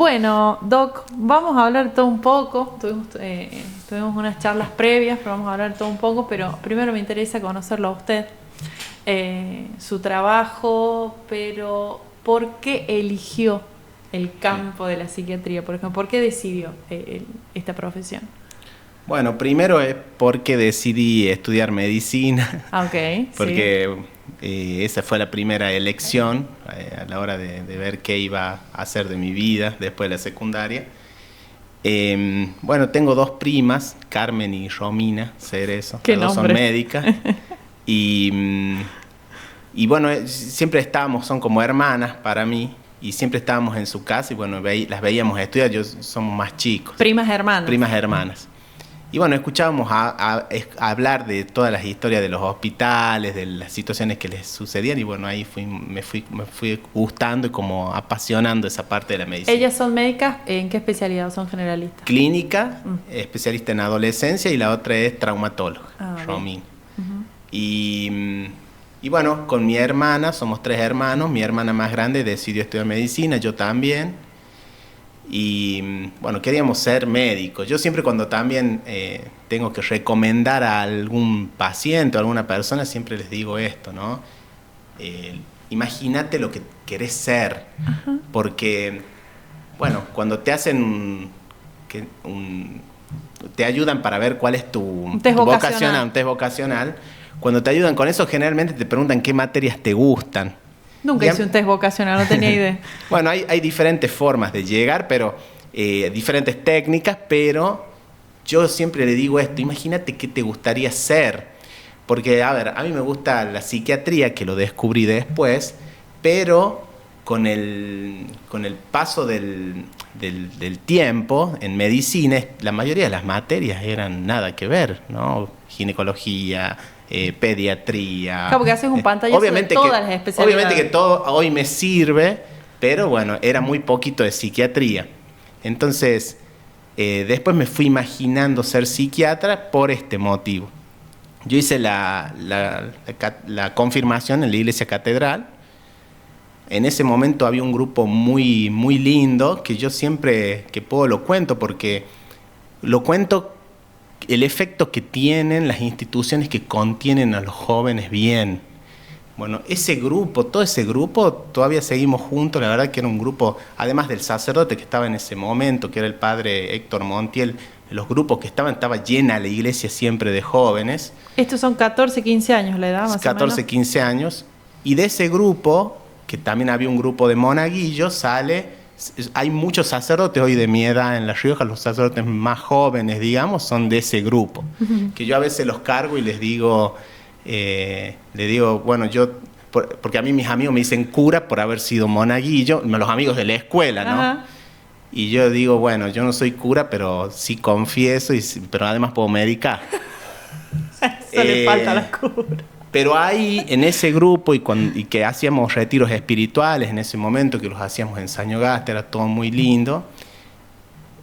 Bueno, Doc, vamos a hablar todo un poco. Tuvimos unas charlas previas, pero vamos a hablar todo un poco. Pero primero me interesa conocerlo a usted, su trabajo, pero ¿por qué eligió el campo de la psiquiatría, por ejemplo? ¿Por qué decidió esta profesión? Bueno, primero es porque decidí estudiar medicina. Ok, porque esa fue la primera elección a la hora de ver qué iba a hacer de mi vida después de la secundaria. Bueno, tengo dos primas, Carmen y Romina Cerezo. ¿Qué Las dos son nombres? médicas. Y bueno, siempre estábamos, son como hermanas para mí, y siempre estábamos en su casa y bueno, las veíamos estudiar, somos más chicos. Primas hermanas. Primas hermanas. Y bueno, escuchábamos a hablar de todas las historias de los hospitales, de las situaciones que les sucedían y bueno, ahí me fui gustando y como apasionando esa parte de la medicina. ¿Ellas son médicas? ¿En qué especialidad? ¿Son generalistas? Clínica, especialista en adolescencia, y la otra es traumatóloga, Romina. Uh-huh. Y bueno, con mi hermana, somos 3 hermanos, mi hermana más grande decidió estudiar medicina, yo también. Y bueno, queríamos ser médicos. Yo siempre cuando también tengo que recomendar a algún paciente o a alguna persona, siempre les digo esto, ¿no? Imagínate lo que querés ser. Ajá. Porque, bueno, cuando te hacen te ayudan para ver cuál es tu test vocacional, un test vocacional. Cuando te ayudan con eso, generalmente te preguntan qué materias te gustan. Nunca hice un test vocacional, no tenía idea. Bueno, hay diferentes formas de llegar, pero diferentes técnicas, pero yo siempre le digo esto, imagínate qué te gustaría ser. Porque, a ver, a mí me gusta la psiquiatría, que lo descubrí después, pero con el paso del tiempo en medicina, la mayoría de las materias eran nada que ver, ¿no? Ginecología, pediatría. Claro, porque haces un pantallazo de todas las especialidades. Obviamente que todo hoy me sirve, pero bueno, era muy poquito de psiquiatría. Entonces, después me fui imaginando ser psiquiatra por este motivo. Yo hice la confirmación en la iglesia catedral. En ese momento había un grupo muy, muy lindo, que yo siempre que puedo lo cuento, porque lo cuento el efecto que tienen las instituciones que contienen a los jóvenes bien. Bueno, ese grupo, todo ese grupo, todavía seguimos juntos. La verdad que era un grupo, además del sacerdote que estaba en ese momento, que era el padre Héctor Montiel, los grupos que estaba llena la iglesia siempre de jóvenes. Estos son 14, 15 años la edad, más 14, o menos. 15 años. Y de ese grupo, que también había un grupo de monaguillos, hay muchos sacerdotes hoy de mi edad en La Rioja, los sacerdotes más jóvenes, digamos, son de ese grupo. Uh-huh. Que yo a veces los cargo y les digo, bueno, porque a mí mis amigos me dicen cura por haber sido monaguillo, los amigos de la escuela, ¿no? Uh-huh. Y yo digo, bueno, yo no soy cura, pero sí confieso, pero además puedo medicar. Eso le falta a la cura. Pero ahí, en ese grupo, y que hacíamos retiros espirituales en ese momento, que los hacíamos en Sañogasta, era todo muy lindo,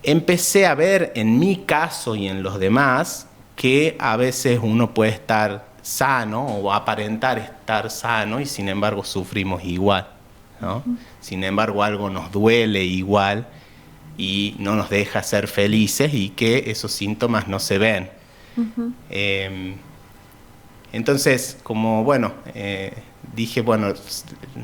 empecé a ver en mi caso y en los demás que a veces uno puede estar sano o aparentar estar sano y sin embargo sufrimos igual, ¿no? Uh-huh. Sin embargo algo nos duele igual y no nos deja ser felices y que esos síntomas no se ven. Uh-huh. Entonces, como bueno, dije, bueno,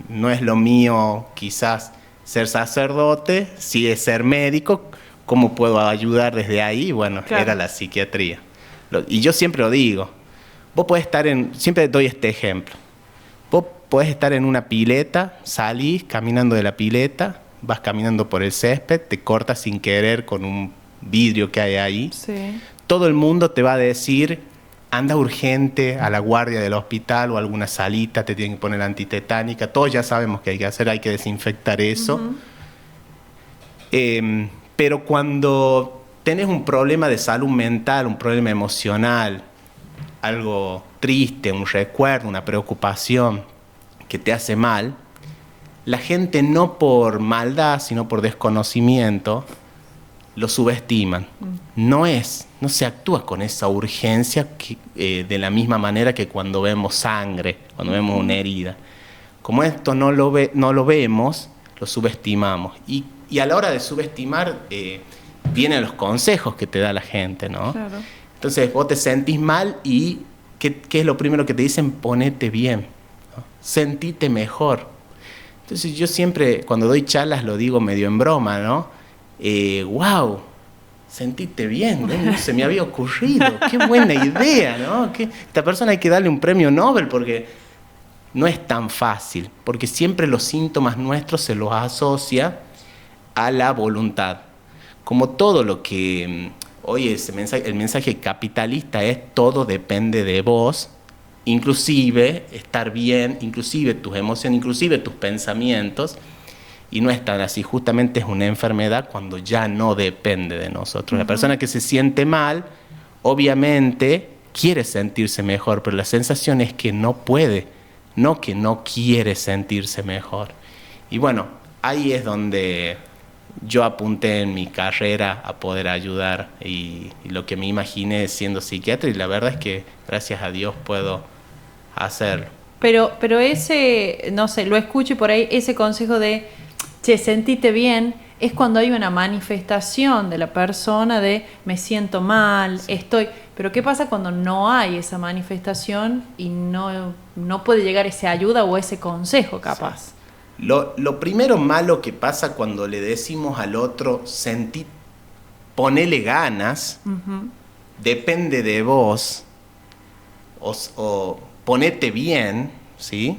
no es lo mío quizás ser sacerdote, sí es ser médico, ¿cómo puedo ayudar desde ahí? Bueno, claro. Era la psiquiatría. Y yo siempre lo digo, vos podés siempre doy este ejemplo, vos podés estar en una pileta, salís caminando de la pileta, vas caminando por el césped, te cortas sin querer con un vidrio que hay ahí, sí. Todo el mundo te va a decir, anda urgente a la guardia del hospital o a alguna salita, te tienen que poner antitetánica, todos ya sabemos que hay que hacer, hay que desinfectar eso. Uh-huh. Pero cuando tenés un problema de salud mental, un problema emocional, algo triste, un recuerdo, una preocupación que te hace mal, la gente no por maldad, sino por desconocimiento, lo subestiman. No se actúa con esa urgencia de la misma manera que cuando vemos sangre, cuando vemos una herida. Como esto no lo vemos, lo subestimamos. Y Y a la hora de subestimar, vienen los consejos que te da la gente, ¿no? Claro. Entonces vos te sentís mal y ¿qué es lo primero que te dicen? Ponete bien, ¿no? Sentite mejor. Entonces yo siempre, cuando doy charlas, lo digo medio en broma, ¿no? ¡Wow! Sentite bien, ¿no? No se me había ocurrido. ¡Qué buena idea!, ¿no? Esta persona hay que darle un premio Nobel porque no es tan fácil, porque siempre los síntomas nuestros se los asocia a la voluntad. Como todo lo que hoy el mensaje capitalista es todo depende de vos, inclusive estar bien, inclusive tus emociones, inclusive tus pensamientos, y no es tan así. Justamente es una enfermedad cuando ya no depende de nosotros. La persona que se siente mal, obviamente quiere sentirse mejor, pero la sensación es que no puede, no que no quiere sentirse mejor. Y bueno, ahí es donde yo apunté en mi carrera a poder ayudar y lo que me imaginé siendo psiquiatra, y la verdad es que gracias a Dios puedo hacerlo. Pero ese, no sé, lo escucho y por ahí ese consejo de, che, sentite bien, es cuando hay una manifestación de la persona de me siento mal, sí, estoy... Pero ¿qué pasa cuando no hay esa manifestación y no puede llegar esa ayuda o ese consejo capaz? Sí. Lo primero malo que pasa cuando le decimos al otro, ponele ganas, depende de vos, o ponete bien, ¿sí?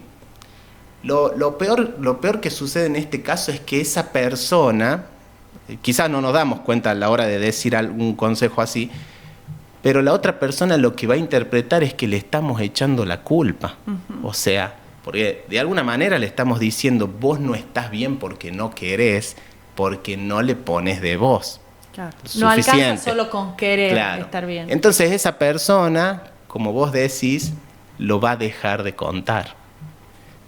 Lo peor que sucede en este caso es que esa persona, quizás no nos damos cuenta a la hora de decir algún consejo así, pero la otra persona lo que va a interpretar es que le estamos echando la culpa. O sea, porque de alguna manera le estamos diciendo, vos no estás bien porque no querés, porque no le pones de vos. Claro. No alcanza solo con querer estar bien. Entonces esa persona, como vos decís, lo va a dejar de contar.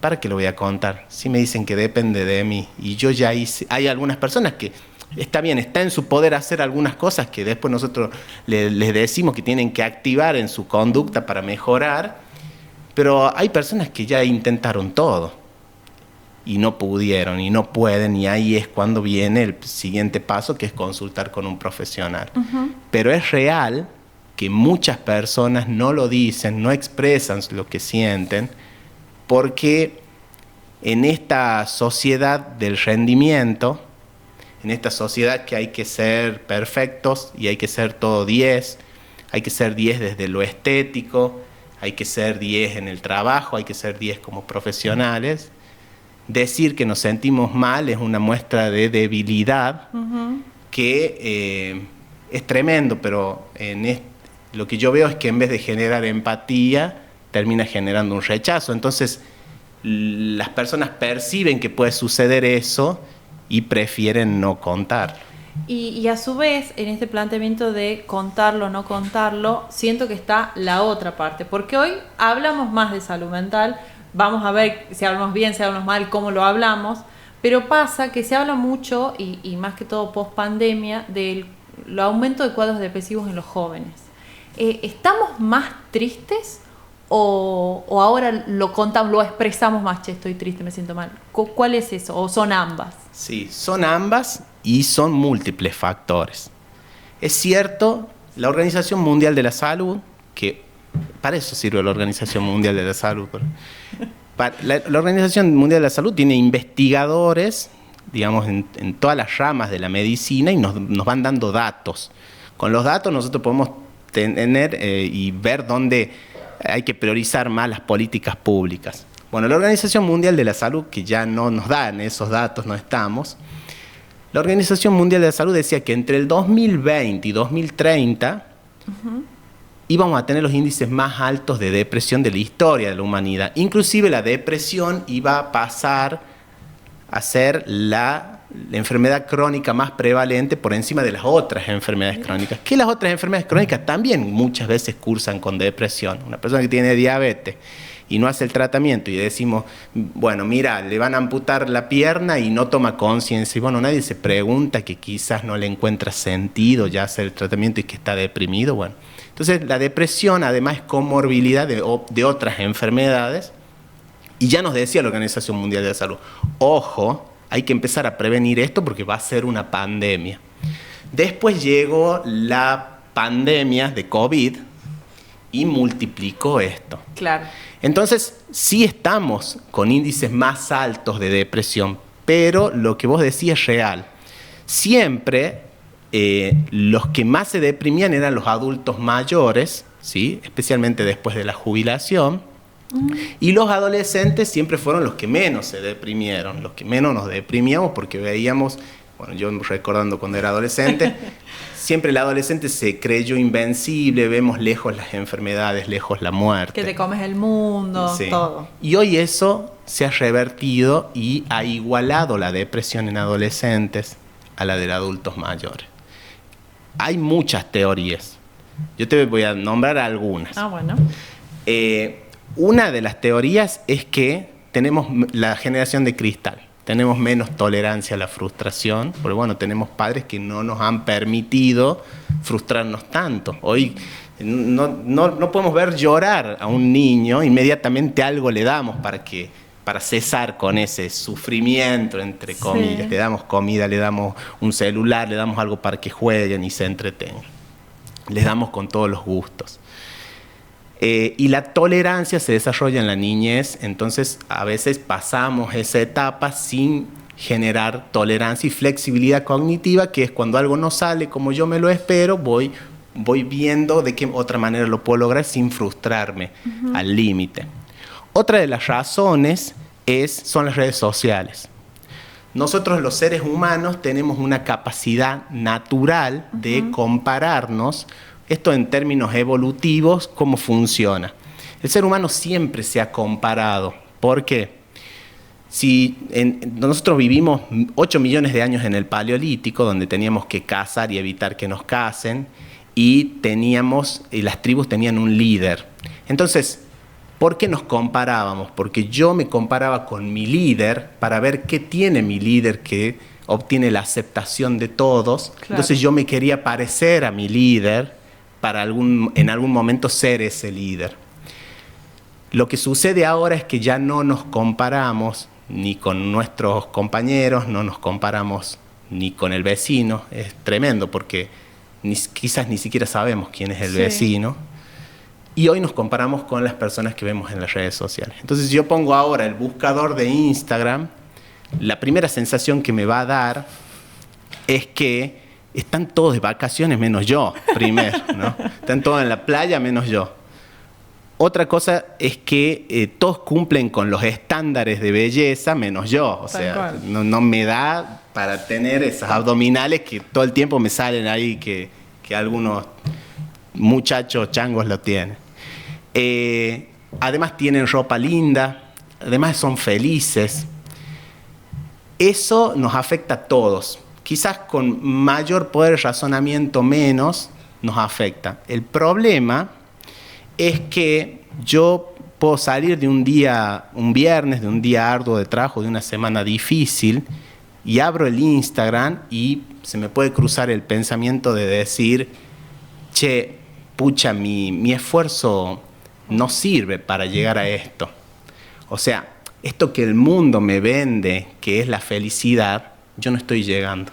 ¿Para qué lo voy a contar? Si me dicen que depende de mí y yo ya hice... Hay algunas personas que está bien, está en su poder hacer algunas cosas que después nosotros les decimos que tienen que activar en su conducta para mejorar, pero hay personas que ya intentaron todo y no pudieron y no pueden, y ahí es cuando viene el siguiente paso, que es consultar con un profesional. Pero es real que muchas personas no lo dicen, no expresan lo que sienten, porque en esta sociedad del rendimiento, en esta sociedad que hay que ser perfectos y hay que ser todo 10, hay que ser 10 desde lo estético, hay que ser 10 en el trabajo, hay que ser 10 como profesionales. Decir que nos sentimos mal es una muestra de debilidad que es tremendo, pero lo que yo veo es que en vez de generar empatía, termina generando un rechazo. Entonces, las personas perciben que puede suceder eso y prefieren no contar. Y a su vez, en este planteamiento de contarlo o no contarlo, siento que está la otra parte, porque hoy hablamos más de salud mental, vamos a ver si hablamos bien, si hablamos mal, cómo lo hablamos, pero pasa que se habla mucho, y más que todo post pandemia, del aumento de cuadros depresivos en los jóvenes. ¿Estamos más tristes o ahora lo contamos, lo expresamos más? Che, estoy triste, me siento mal. ¿Cuál es eso? ¿O son ambas? Sí, son ambas y son múltiples factores. Es cierto, la Organización Mundial de la Salud, que para eso sirve la Organización Mundial de la Salud. La Organización Mundial de la Salud tiene investigadores, digamos, en todas las ramas de la medicina, y nos van dando datos. Con los datos nosotros podemos tener y ver dónde hay que priorizar más las políticas públicas. Bueno, la Organización Mundial de la Salud, que ya no nos dan esos datos, no estamos, la Organización Mundial de la Salud decía que entre el 2020 y 2030 íbamos a tener los índices más altos de depresión de la historia de la humanidad. Inclusive la depresión iba a pasar a ser la enfermedad crónica más prevalente por encima de las otras enfermedades crónicas. Que las otras enfermedades crónicas también muchas veces cursan con depresión. Una persona que tiene diabetes y no hace el tratamiento y decimos, bueno, mira, le van a amputar la pierna y no toma conciencia. Y bueno, nadie se pregunta que quizás no le encuentra sentido ya hacer el tratamiento y que está deprimido. Bueno, entonces la depresión además es comorbilidad de otras enfermedades. Y ya nos decía la Organización Mundial de la Salud, ojo, hay que empezar a prevenir esto porque va a ser una pandemia. Después llegó la pandemia de COVID y multiplicó esto. Claro. Entonces, sí estamos con índices más altos de depresión, pero lo que vos decís es real. Siempre los que más se deprimían eran los adultos mayores, ¿sí? Especialmente después de la jubilación. Y los adolescentes siempre fueron los que menos se deprimieron, los que menos nos deprimíamos porque veíamos, bueno, yo recordando cuando era adolescente, siempre el adolescente se creyó invencible, vemos lejos las enfermedades, lejos la muerte. Que te comes el mundo, Sí. todo. Y hoy eso se ha revertido y ha igualado la depresión en adolescentes a la de adultos mayores. Hay muchas teorías. Yo te voy a nombrar algunas. Ah, bueno. Una de las teorías es que tenemos la generación de cristal. Tenemos menos tolerancia a la frustración, porque bueno, tenemos padres que no nos han permitido frustrarnos tanto. Hoy no podemos ver llorar a un niño, inmediatamente algo le damos para cesar con ese sufrimiento, entre comillas. Sí. Le damos comida, le damos un celular, le damos algo para que jueguen y se entretengan. Les damos con todos los gustos. Y la tolerancia se desarrolla en la niñez, entonces a veces pasamos esa etapa sin generar tolerancia y flexibilidad cognitiva, que es cuando algo no sale como yo me lo espero, voy viendo de qué otra manera lo puedo lograr sin frustrarme al límite. Otra de las razones son las redes sociales. Nosotros los seres humanos tenemos una capacidad natural de compararnos. Esto en términos evolutivos, ¿cómo funciona? El ser humano siempre se ha comparado. ¿Por qué? Nosotros vivimos 8 millones de años en el Paleolítico, donde teníamos que cazar y evitar que nos casen, y las tribus tenían un líder. Entonces, ¿por qué nos comparábamos? Porque yo me comparaba con mi líder para ver qué tiene mi líder que obtiene la aceptación de todos. Claro. Entonces yo me quería parecer a mi líder para en algún momento ser ese líder. Lo que sucede ahora es que ya no nos comparamos ni con nuestros compañeros, no nos comparamos ni con el vecino. Es tremendo porque quizás ni siquiera sabemos quién es el vecino. Y hoy nos comparamos con las personas que vemos en las redes sociales. Entonces yo pongo ahora el buscador de Instagram, la primera sensación que me va a dar es que están todos de vacaciones menos yo, primero, ¿no? Están todos en la playa menos yo. Otra cosa es que todos cumplen con los estándares de belleza menos yo. O sea, no me da para tener esas abdominales que todo el tiempo me salen ahí, que algunos muchachos changos lo tienen. Además tienen ropa linda, además son felices. Eso nos afecta a todos. Quizás con mayor poder de razonamiento menos nos afecta. El problema es que yo puedo salir de un viernes, de un día arduo de trabajo, de una semana difícil, y abro el Instagram y se me puede cruzar el pensamiento de decir, che, pucha, mi esfuerzo no sirve para llegar a esto. O sea, esto que el mundo me vende, que es la felicidad, yo no estoy llegando.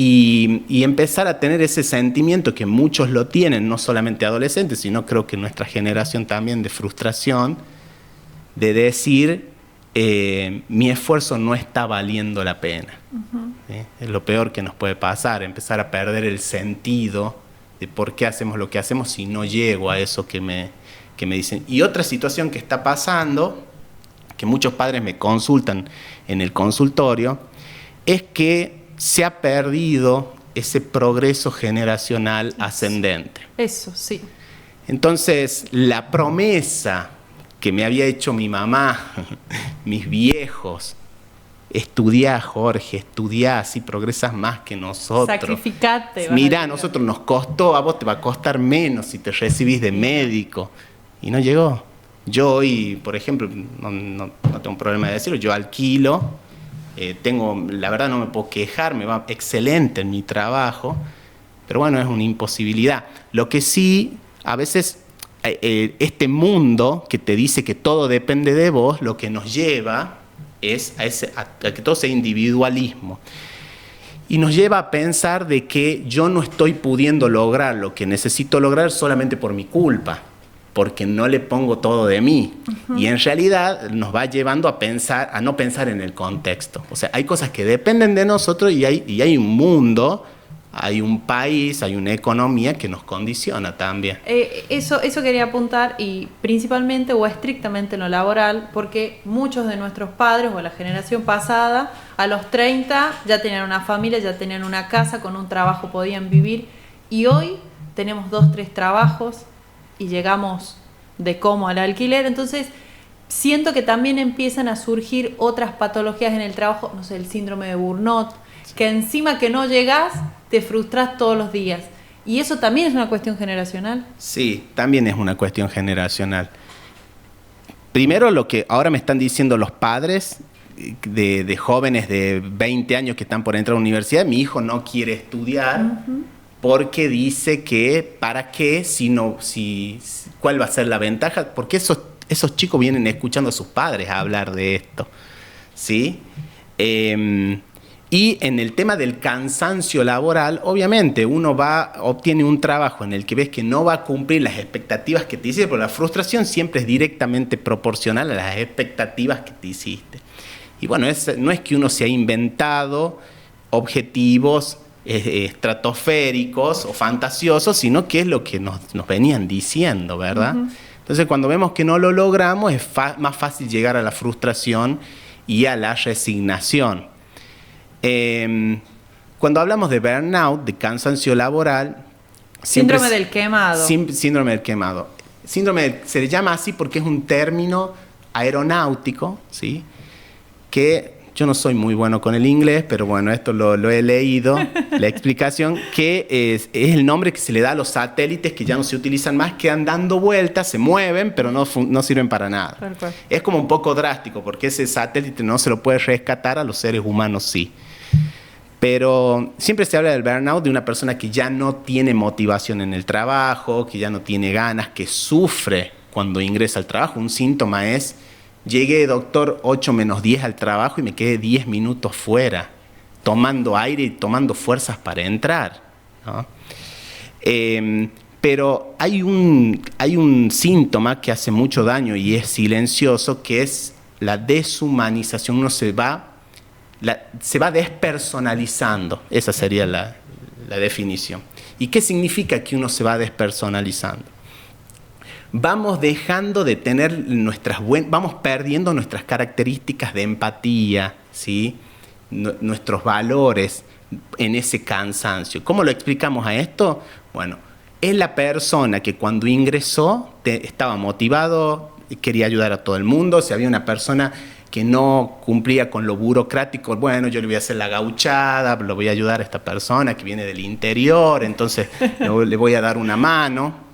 Y empezar a tener ese sentimiento que muchos lo tienen, no solamente adolescentes, sino creo que nuestra generación también, de frustración, de decir, mi esfuerzo no está valiendo la pena. ¿Sí? Es lo peor que nos puede pasar, empezar a perder el sentido de por qué hacemos lo que hacemos si no llego a eso que me dicen. Y otra situación que está pasando, que muchos padres me consultan en el consultorio, es que se ha perdido ese progreso generacional ascendente. Eso, sí. Entonces, la promesa que me había hecho mi mamá, mis viejos, estudiá, Jorge, estudiá, así progresas más que nosotros. Sacrificate. Mirá, a nosotros nos costó, a vos te va a costar menos si te recibís de médico. Y no llegó. Yo hoy, por ejemplo, no tengo un problema de decirlo, yo alquilo. La verdad no me puedo quejar, me va excelente en mi trabajo, pero bueno, es una imposibilidad. Lo que sí, a veces este mundo que te dice que todo depende de vos, lo que nos lleva es a que todo sea individualismo. Y nos lleva a pensar de que yo no estoy pudiendo lograr lo que necesito lograr solamente por mi culpa, porque no le pongo todo de mí. Y en realidad nos va llevando a no pensar en el contexto. O sea, hay cosas que dependen de nosotros y hay un mundo, hay un país, hay una economía que nos condiciona también. Eso quería apuntar, y principalmente o estrictamente en lo laboral, porque muchos de nuestros padres o la generación pasada, a los 30 ya tenían una familia, ya tenían una casa, con un trabajo podían vivir, y hoy tenemos 2, 3 trabajos y llegamos de cómo al alquiler. Entonces siento que también empiezan a surgir otras patologías en el trabajo, no sé, el síndrome de burnout, que encima que no llegas, te frustras todos los días. ¿Y eso también es una cuestión generacional? Sí, también es una cuestión generacional. Primero, lo que ahora me están diciendo los padres de jóvenes de 20 años que están por entrar a la universidad, mi hijo no quiere estudiar porque dice que, ¿para qué? ¿Cuál va a ser la ventaja? Porque esos chicos vienen escuchando a sus padres hablar de esto, ¿sí? Y en el tema del cansancio laboral, obviamente uno obtiene un trabajo en el que ves que no va a cumplir las expectativas que te hiciste, pero la frustración siempre es directamente proporcional a las expectativas que te hiciste. Y bueno, no es que uno se ha inventado objetivos estratosféricos o fantasiosos, sino que es lo que nos venían diciendo, ¿verdad? Entonces, cuando vemos que no lo logramos, es más fácil llegar a la frustración y a la resignación. Cuando hablamos de burnout, de cansancio laboral... Síndrome del quemado. Síndrome del quemado. Se le llama así porque es un término aeronáutico, ¿sí? Que yo no soy muy bueno con el inglés, pero bueno, esto lo he leído, la explicación, que es el nombre que se le da a los satélites que ya no se utilizan más, quedan dando vueltas, se mueven, pero no sirven para nada. Perfecto. Es como un poco drástico, porque ese satélite no se lo puede rescatar, a los seres humanos sí. Pero siempre se habla del burnout de una persona que ya no tiene motivación en el trabajo, que ya no tiene ganas, que sufre cuando ingresa al trabajo. Un síntoma es: llegué, doctor, 8 menos 10 al trabajo y me quedé 10 minutos fuera, tomando aire y tomando fuerzas para entrar, ¿no? Pero hay un síntoma que hace mucho daño y es silencioso, que es la deshumanización. Uno se va despersonalizando. Esa sería la definición. ¿Y qué significa que uno se va despersonalizando? Vamos dejando de tener vamos perdiendo nuestras características de empatía, ¿sí? Nuestros valores en ese cansancio. ¿Cómo lo explicamos a esto? Bueno, es la persona que cuando ingresó estaba motivado, quería ayudar a todo el mundo. Si había una persona que no cumplía con lo burocrático, bueno, yo le voy a hacer la gauchada, lo voy a ayudar a esta persona que viene del interior, entonces le voy a dar una mano.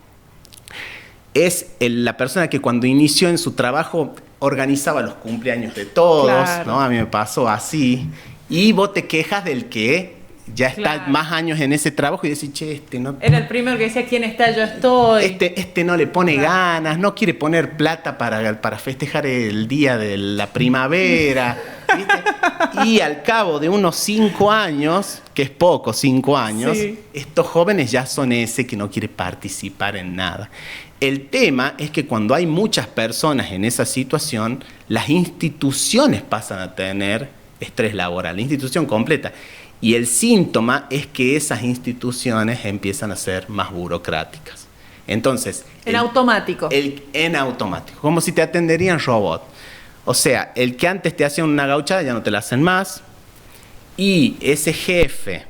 Es la persona que cuando inició en su trabajo organizaba los cumpleaños de todos, claro, ¿no? A mí me pasó así. Y vos te quejas del que ya está, claro, más años en ese trabajo y decís, che, no... Era el primero que decía, ¿quién está? Yo estoy. Este no le pone, claro, ganas, no quiere poner plata para festejar el día de la primavera, ¿viste? Y al cabo de unos 5 años, que es poco, 5 años, sí, estos jóvenes ya son ese que no quiere participar en nada. El tema es que cuando hay muchas personas en esa situación, las instituciones pasan a tener estrés laboral, la institución completa. Y el síntoma es que esas instituciones empiezan a ser más burocráticas. Entonces... En automático. En automático, como si te atenderían robot. O sea, el que antes te hacía una gauchada ya no te la hacen más. Y ese jefe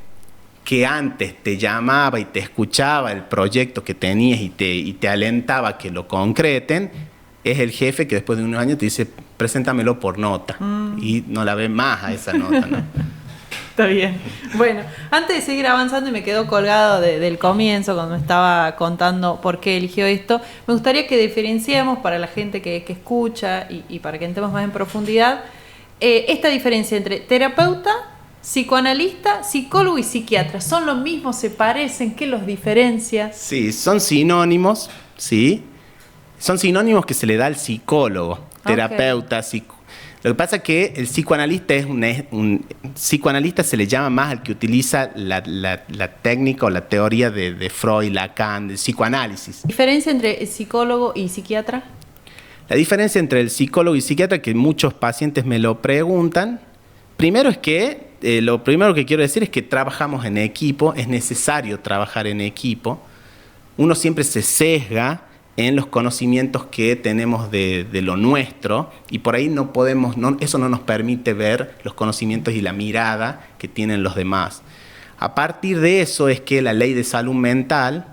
que antes te llamaba y te escuchaba el proyecto que tenías y te alentaba a que lo concreten, es el jefe que después de unos años te dice, preséntamelo por nota. Y no la ves más a esa nota, ¿no? Está bien. Bueno, antes de seguir avanzando, y me quedó colgado del comienzo cuando me estaba contando por qué eligió esto, me gustaría que diferenciemos para la gente que escucha y para que entremos más en profundidad esta diferencia entre terapeuta, psicoanalista, psicólogo y psiquiatra. ¿Son lo mismo? ¿Se parecen? ¿Qué los diferencia? Sí, son sinónimos, ¿sí? Son sinónimos que se le da al psicólogo, terapeuta, Lo que pasa es que el psicoanalista un psicoanalista se le llama más al que utiliza la técnica o la teoría de Freud, Lacan, del psicoanálisis. ¿Diferencia entre psicólogo y psiquiatra? La diferencia entre el psicólogo y psiquiatra, que muchos pacientes me lo preguntan, primero es que, lo primero que quiero decir es que trabajamos en equipo, es necesario trabajar en equipo. Uno siempre se sesga en los conocimientos que tenemos de lo nuestro y por ahí eso no nos permite ver los conocimientos y la mirada que tienen los demás. A partir de eso es que la ley de salud mental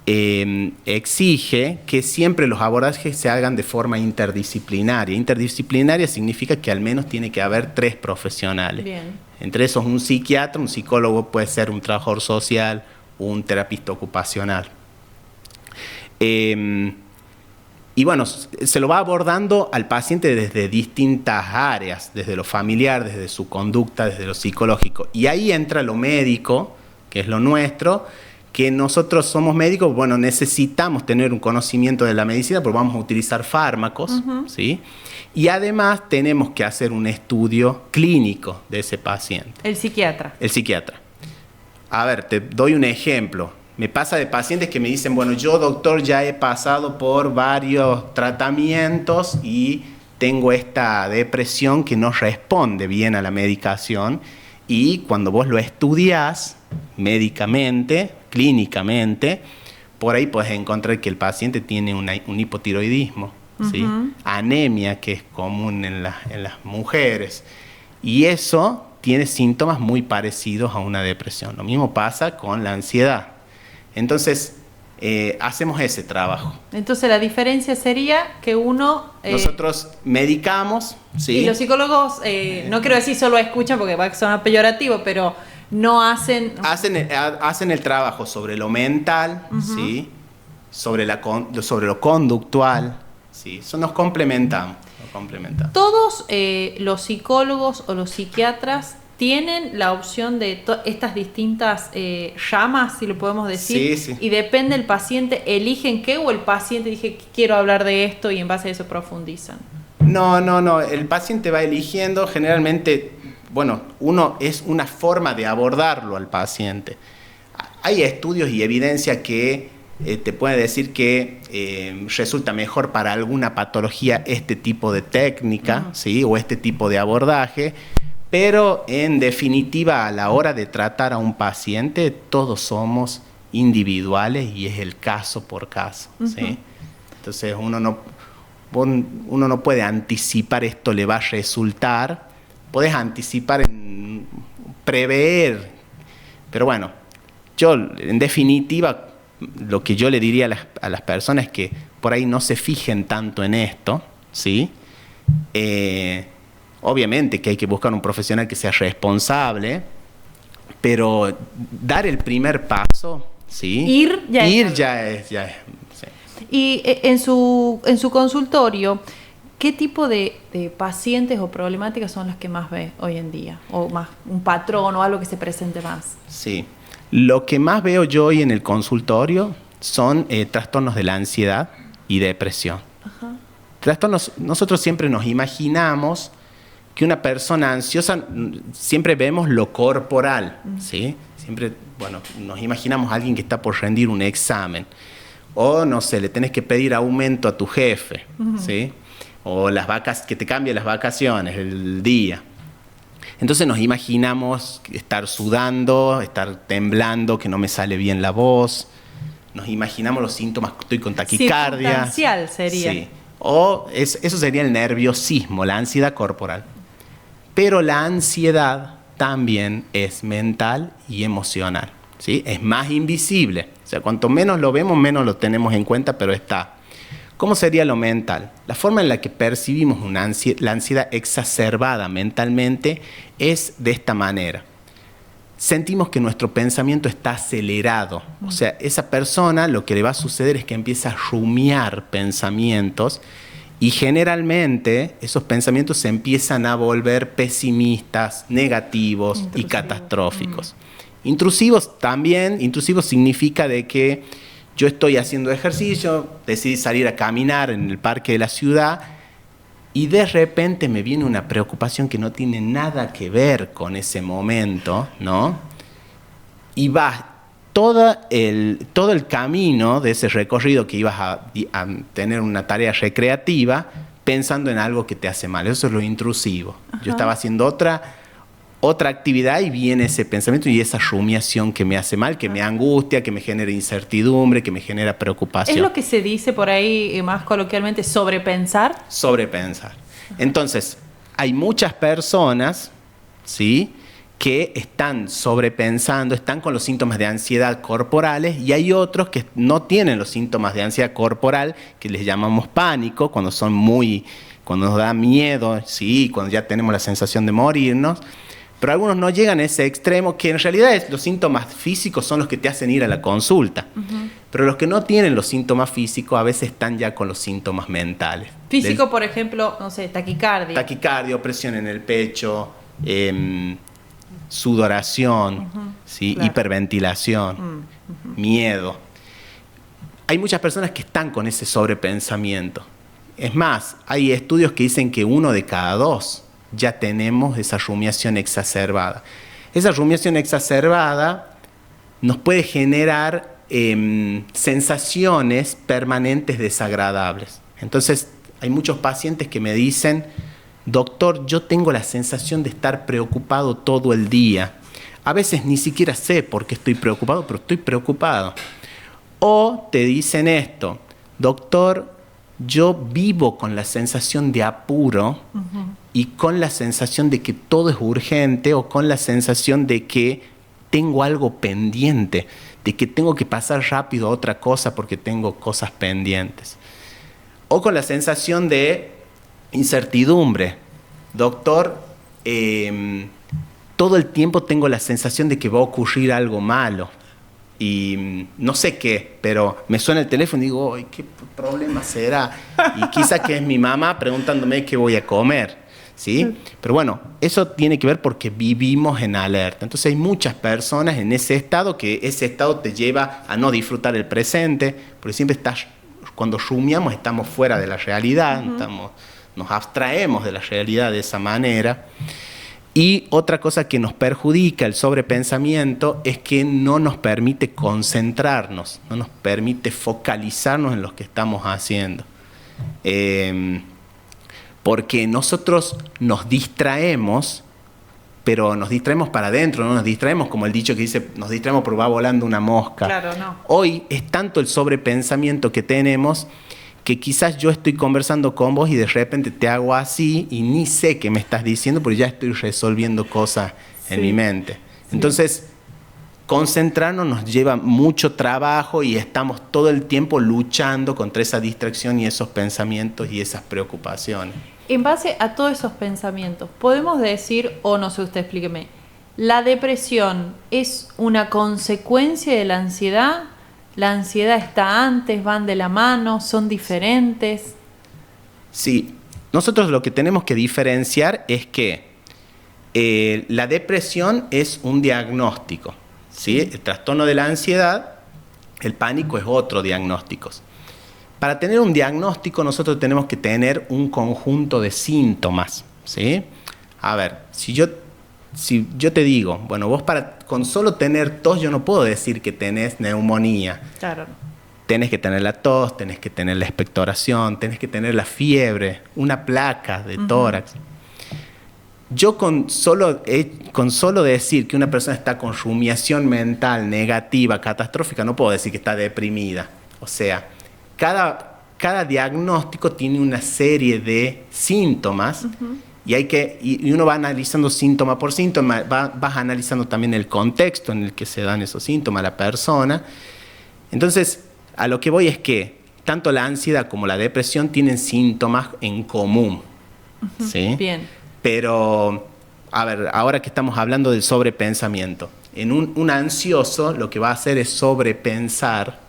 exige que siempre los abordajes se hagan de forma interdisciplinaria. Interdisciplinaria significa que al menos tiene que haber 3 profesionales. Bien. Entre esos un psiquiatra, un psicólogo, puede ser un trabajador social, un terapista ocupacional. Y bueno, se lo va abordando al paciente desde distintas áreas, desde lo familiar, desde su conducta, desde lo psicológico. Y ahí entra lo médico, que es lo nuestro, que nosotros somos médicos, bueno, necesitamos tener un conocimiento de la medicina porque vamos a utilizar fármacos, ¿sí? Y además tenemos que hacer un estudio clínico de ese paciente. El psiquiatra. El psiquiatra. A ver, te doy un ejemplo. Me pasa de pacientes que me dicen, bueno, yo doctor ya he pasado por varios tratamientos y tengo esta depresión que no responde bien a la medicación y cuando vos lo estudiás médicamente, clínicamente, por ahí podés encontrar que el paciente tiene un hipotiroidismo, ¿sí? Anemia, que es común en las mujeres, y eso tiene síntomas muy parecidos a una depresión. Lo mismo pasa con la ansiedad. Entonces, hacemos ese trabajo. Entonces, la diferencia sería que uno... nosotros medicamos, ¿sí? Y los psicólogos, no quiero decir solo escuchan porque va a sonar peyorativo, pero no hacen... Hacen el trabajo sobre lo mental, ¿sí? Sobre lo conductual, ¿sí? Eso nos complementamos. ¿Todos los psicólogos o los psiquiatras tienen la opción de estas distintas llamas, si lo podemos decir? Sí. Y depende del paciente, eligen qué, o el paciente dice quiero hablar de esto y en base a eso profundizan. No. El paciente va eligiendo generalmente, bueno, es una forma de abordarlo al paciente. Hay estudios y evidencia que te puede decir que resulta mejor para alguna patología este tipo de técnica, ¿sí? O este tipo de abordaje. Pero en definitiva, a la hora de tratar a un paciente, todos somos individuales y es el caso por caso, ¿sí? Entonces uno no puede anticipar esto le va a resultar. Podés anticipar, prever. Pero bueno, yo en definitiva, lo que yo le diría a las personas es que por ahí no se fijen tanto en esto, ¿sí? Obviamente que hay que buscar un profesional que sea responsable, pero dar el primer paso, ¿sí? Ir ya es. Sí. Y en su consultorio, ¿qué tipo de pacientes o problemáticas son las que más ve hoy en día? ¿O más un patrón o algo que se presente más? Sí. Lo que más veo yo hoy en el consultorio son trastornos de la ansiedad y depresión. Ajá. Trastornos, nosotros siempre nos imaginamos que una persona ansiosa, siempre vemos lo corporal, ¿sí? Siempre, bueno, nos imaginamos a alguien que está por rendir un examen. O, no sé, le tenés que pedir aumento a tu jefe, ¿sí? O que te cambie las vacaciones, el día. Entonces nos imaginamos estar sudando, estar temblando, que no me sale bien la voz. Nos imaginamos los síntomas, estoy con taquicardia. Circunstancial sería. Sí. O eso sería el nerviosismo, la ansiedad corporal. Pero la ansiedad también es mental y emocional, ¿sí? Es más invisible. O sea, cuanto menos lo vemos, menos lo tenemos en cuenta, pero está. ¿Cómo sería lo mental? La forma en la que percibimos la ansiedad exacerbada mentalmente es de esta manera. Sentimos que nuestro pensamiento está acelerado. O sea, esa persona lo que le va a suceder es que empieza a rumiar pensamientos y generalmente esos pensamientos se empiezan a volver pesimistas, negativos y catastróficos. Intrusivos también. Intrusivos significa de que yo estoy haciendo ejercicio, decidí salir a caminar en el parque de la ciudad y de repente me viene una preocupación que no tiene nada que ver con ese momento, ¿no? Y vas todo el camino de ese recorrido que ibas a tener una tarea recreativa pensando en algo que te hace mal. Eso es lo intrusivo. Ajá. Yo estaba haciendo otra actividad y viene ese pensamiento y esa rumiación que me hace mal, que me angustia, que me genera incertidumbre, que me genera preocupación. ¿Es lo que se dice por ahí más coloquialmente sobrepensar? Sobrepensar. Entonces, hay muchas personas, ¿sí?, que están sobrepensando, están con los síntomas de ansiedad corporales, y hay otros que no tienen los síntomas de ansiedad corporal, que les llamamos pánico, cuando nos da miedo, ¿sí?, cuando ya tenemos la sensación de morirnos. Pero algunos no llegan a ese extremo, que en realidad los síntomas físicos son los que te hacen ir a la consulta. Uh-huh. Pero los que no tienen los síntomas físicos a veces están ya con los síntomas mentales. Físico, por ejemplo, no sé, taquicardia. Taquicardia, presión en el pecho, sudoración, uh-huh, ¿sí?, claro, hiperventilación, uh-huh, miedo. Hay muchas personas que están con ese sobrepensamiento. Es más, hay estudios que dicen que 1 de cada 2 ya tenemos esa rumiación exacerbada. Esa rumiación exacerbada nos puede generar sensaciones permanentes desagradables. Entonces, hay muchos pacientes que me dicen: doctor, yo tengo la sensación de estar preocupado todo el día. A veces ni siquiera sé por qué estoy preocupado, pero estoy preocupado. O te dicen esto: doctor, yo vivo con la sensación de apuro, uh-huh, y con la sensación de que todo es urgente, o con la sensación de que tengo algo pendiente, de que tengo que pasar rápido a otra cosa porque tengo cosas pendientes. O con la sensación de incertidumbre. Doctor, todo el tiempo tengo la sensación de que va a ocurrir algo malo. Y no sé qué, pero me suena el teléfono y digo: ¡ay, qué problema será! Y quizá que es mi mamá preguntándome qué voy a comer, ¿sí? Pero bueno, eso tiene que ver porque vivimos en alerta. Entonces hay muchas personas en ese estado, que ese estado te lleva a no disfrutar el presente, porque siempre cuando rumiamos estamos fuera de la realidad, uh-huh, nos abstraemos de la realidad de esa manera. Y otra cosa que nos perjudica el sobrepensamiento es que no nos permite concentrarnos, no nos permite focalizarnos en lo que estamos haciendo. Porque nosotros nos distraemos, pero nos distraemos para adentro, no nos distraemos como el dicho que dice: nos distraemos porque va volando una mosca. Claro, no. Hoy es tanto el sobrepensamiento que tenemos que quizás yo estoy conversando con vos y de repente te hago así y ni sé qué me estás diciendo, porque ya estoy resolviendo cosas en mi mente. Sí. Entonces, concentrarnos nos lleva mucho trabajo y estamos todo el tiempo luchando contra esa distracción y esos pensamientos y esas preocupaciones. En base a todos esos pensamientos, podemos decir, o no sé, usted explíqueme, ¿la depresión es una consecuencia de la ansiedad? ¿La ansiedad está antes, van de la mano, son diferentes? Sí, nosotros lo que tenemos que diferenciar es que la depresión es un diagnóstico, ¿sí? El trastorno de la ansiedad, el pánico, es otro diagnóstico. Para tener un diagnóstico nosotros tenemos que tener un conjunto de síntomas, ¿sí? A ver, si yo te digo, bueno, vos con solo tener tos, yo no puedo decir que tenés neumonía. Claro. Tenés que tener la tos, tenés que tener la expectoración, tenés que tener la fiebre, una placa de tórax. Yo con solo decir que una persona está con rumiación mental negativa, catastrófica, no puedo decir que está deprimida. O sea, cada diagnóstico tiene una serie de síntomas, y uno va analizando síntoma por síntoma, vas analizando también el contexto en el que se dan esos síntomas, la persona. Entonces, a lo que voy es que tanto la ansiedad como la depresión tienen síntomas en común. ¿Sí? Bien. Pero, a ver, ahora que estamos hablando del sobrepensamiento, en un ansioso lo que va a hacer es sobrepensar.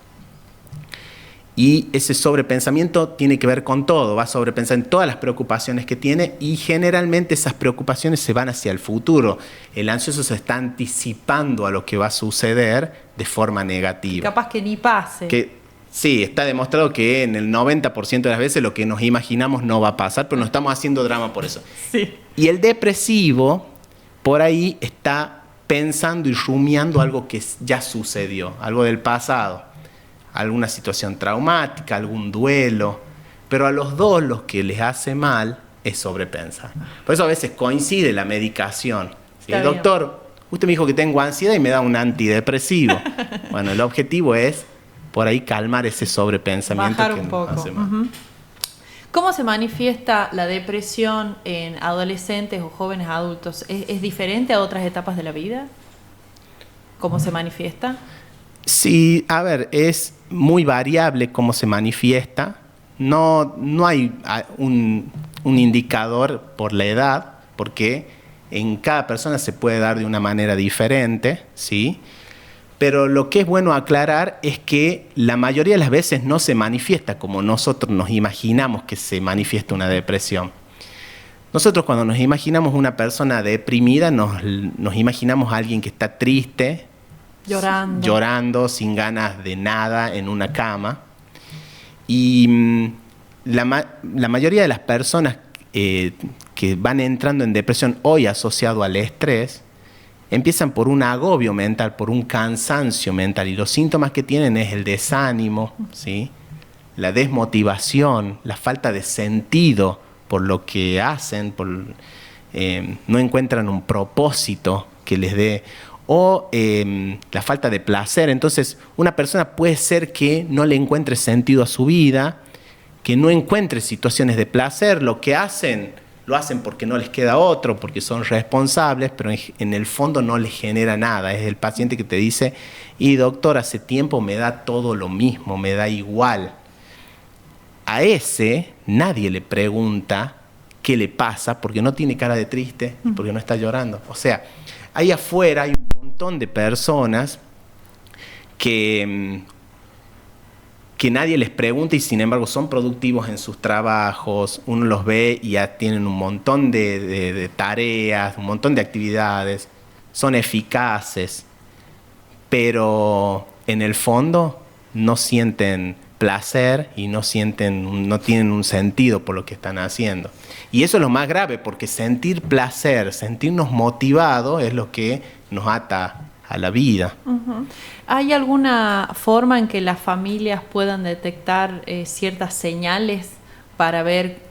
Y ese sobrepensamiento tiene que ver con todo, va a sobrepensar en todas las preocupaciones que tiene, y generalmente esas preocupaciones se van hacia el futuro. El ansioso se está anticipando a lo que va a suceder de forma negativa. Capaz que ni pase. Sí, está demostrado que en el 90% de las veces lo que nos imaginamos no va a pasar, pero no estamos haciendo drama por eso. Sí. Y el depresivo, por ahí está pensando y rumiando algo que ya sucedió, algo del pasado, alguna situación traumática, algún duelo, pero a los dos lo que les hace mal es sobrepensar. Por eso a veces coincide la medicación. ¿Sí? Doctor, usted me dijo que tengo ansiedad y me da un antidepresivo. Bueno, el objetivo es por ahí calmar ese sobrepensamiento. Bajar que un poco. nos hace mal. Uh-huh. ¿Cómo se manifiesta la depresión en adolescentes o jóvenes adultos? ¿Es diferente a otras etapas de la vida? ¿Cómo se manifiesta? Sí, a ver, es muy variable cómo se manifiesta. No hay un indicador por la edad, porque en cada persona se puede dar de una manera diferente, ¿sí? Pero lo que es bueno aclarar es que la mayoría de las veces no se manifiesta como nosotros nos imaginamos que se manifiesta una depresión. Nosotros cuando nos imaginamos una persona deprimida, nos imaginamos a alguien que está triste, llorando, sin ganas de nada, en una cama. Y la mayoría de las personas que van entrando en depresión hoy asociado al estrés, empiezan por un agobio mental, por un cansancio mental, y los síntomas que tienen es el desánimo, ¿sí? La desmotivación, la falta de sentido por lo que hacen, no encuentran un propósito que les dé, o la falta de placer. Entonces, una persona puede ser que no le encuentre sentido a su vida, que no encuentre situaciones de placer, lo que hacen lo hacen porque no les queda otro, porque son responsables, pero en el fondo no les genera nada. Es el paciente que te dice, y doctor, hace tiempo me da todo lo mismo, me da igual. A ese nadie le pregunta qué le pasa, porque no tiene cara de triste, porque no está llorando. O sea, ahí afuera hay un montón de personas que nadie les pregunta y sin embargo son productivos en sus trabajos, uno los ve y ya tienen un montón de tareas, un montón de actividades, son eficaces, pero en el fondo no sienten placer y no tienen un sentido por lo que están haciendo. Y eso es lo más grave, porque sentir placer, sentirnos motivados es lo que nos ata a la vida. Uh-huh. ¿Hay alguna forma en que las familias puedan detectar ciertas señales para ver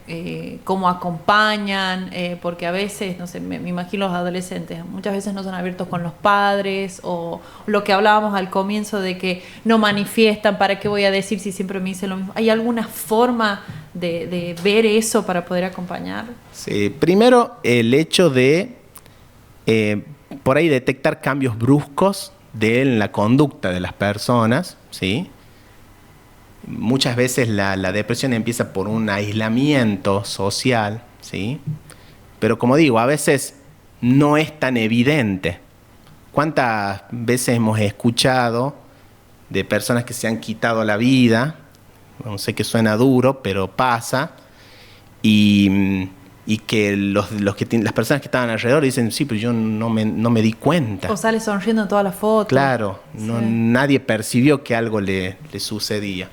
cómo acompañan? Porque a veces, no sé, me imagino los adolescentes, muchas veces no son abiertos con los padres, o lo que hablábamos al comienzo de que no manifiestan, ¿para qué voy a decir si siempre me dicen lo mismo? ¿Hay alguna forma de ver eso para poder acompañar? Sí, primero el hecho de por ahí detectar cambios bruscos en la conducta de las personas, ¿sí? Muchas veces la depresión empieza por un aislamiento social, ¿sí? Pero como digo, a veces no es tan evidente. ¿Cuántas veces hemos escuchado de personas que se han quitado la vida? No sé, que suena duro, pero pasa. Y que las personas que estaban alrededor dicen, sí, pero yo no me di cuenta. O sale sonriendo en todas las fotos. Claro, sí. Nadie percibió que algo le sucedía.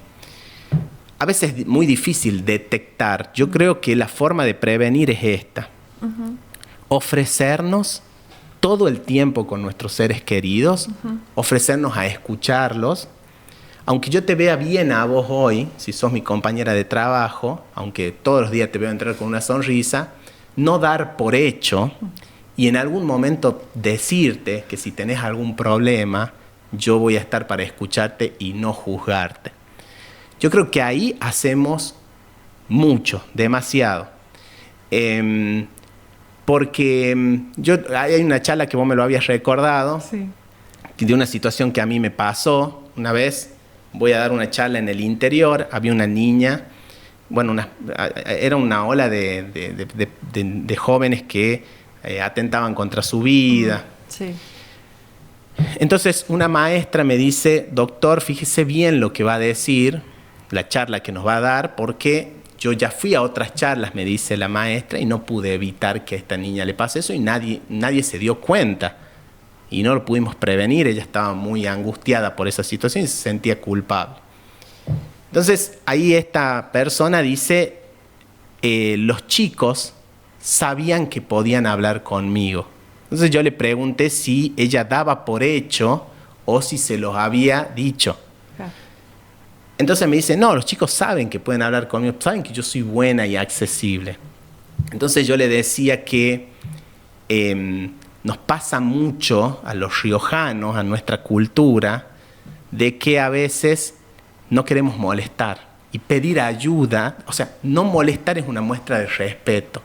A veces es muy difícil detectar. Yo creo que la forma de prevenir es esta. Uh-huh. Ofrecernos todo el tiempo con nuestros seres queridos, uh-huh. Ofrecernos a escucharlos. Aunque yo te vea bien a vos hoy, si sos mi compañera de trabajo, aunque todos los días te veo entrar con una sonrisa, no dar por hecho y en algún momento decirte que si tenés algún problema, yo voy a estar para escucharte y no juzgarte. Yo creo que ahí hacemos mucho, demasiado. Porque hay una charla que vos me lo habías recordado, sí. De una situación que a mí me pasó una vez. Voy a dar una charla en el interior, había una niña, era una ola de jóvenes que atentaban contra su vida. Sí. Entonces una maestra me dice, doctor, fíjese bien lo que va a decir, la charla que nos va a dar, porque yo ya fui a otras charlas, me dice la maestra, y no pude evitar que a esta niña le pase eso y nadie se dio cuenta. Y no lo pudimos prevenir, ella estaba muy angustiada por esa situación y se sentía culpable. Entonces, ahí esta persona dice, los chicos sabían que podían hablar conmigo. Entonces yo le pregunté si ella daba por hecho o si se los había dicho. Claro. Entonces me dice, no, los chicos saben que pueden hablar conmigo, saben que yo soy buena y accesible. Entonces yo le decía que nos pasa mucho a los riojanos, a nuestra cultura, de que a veces no queremos molestar y pedir ayuda. O sea, no molestar es una muestra de respeto.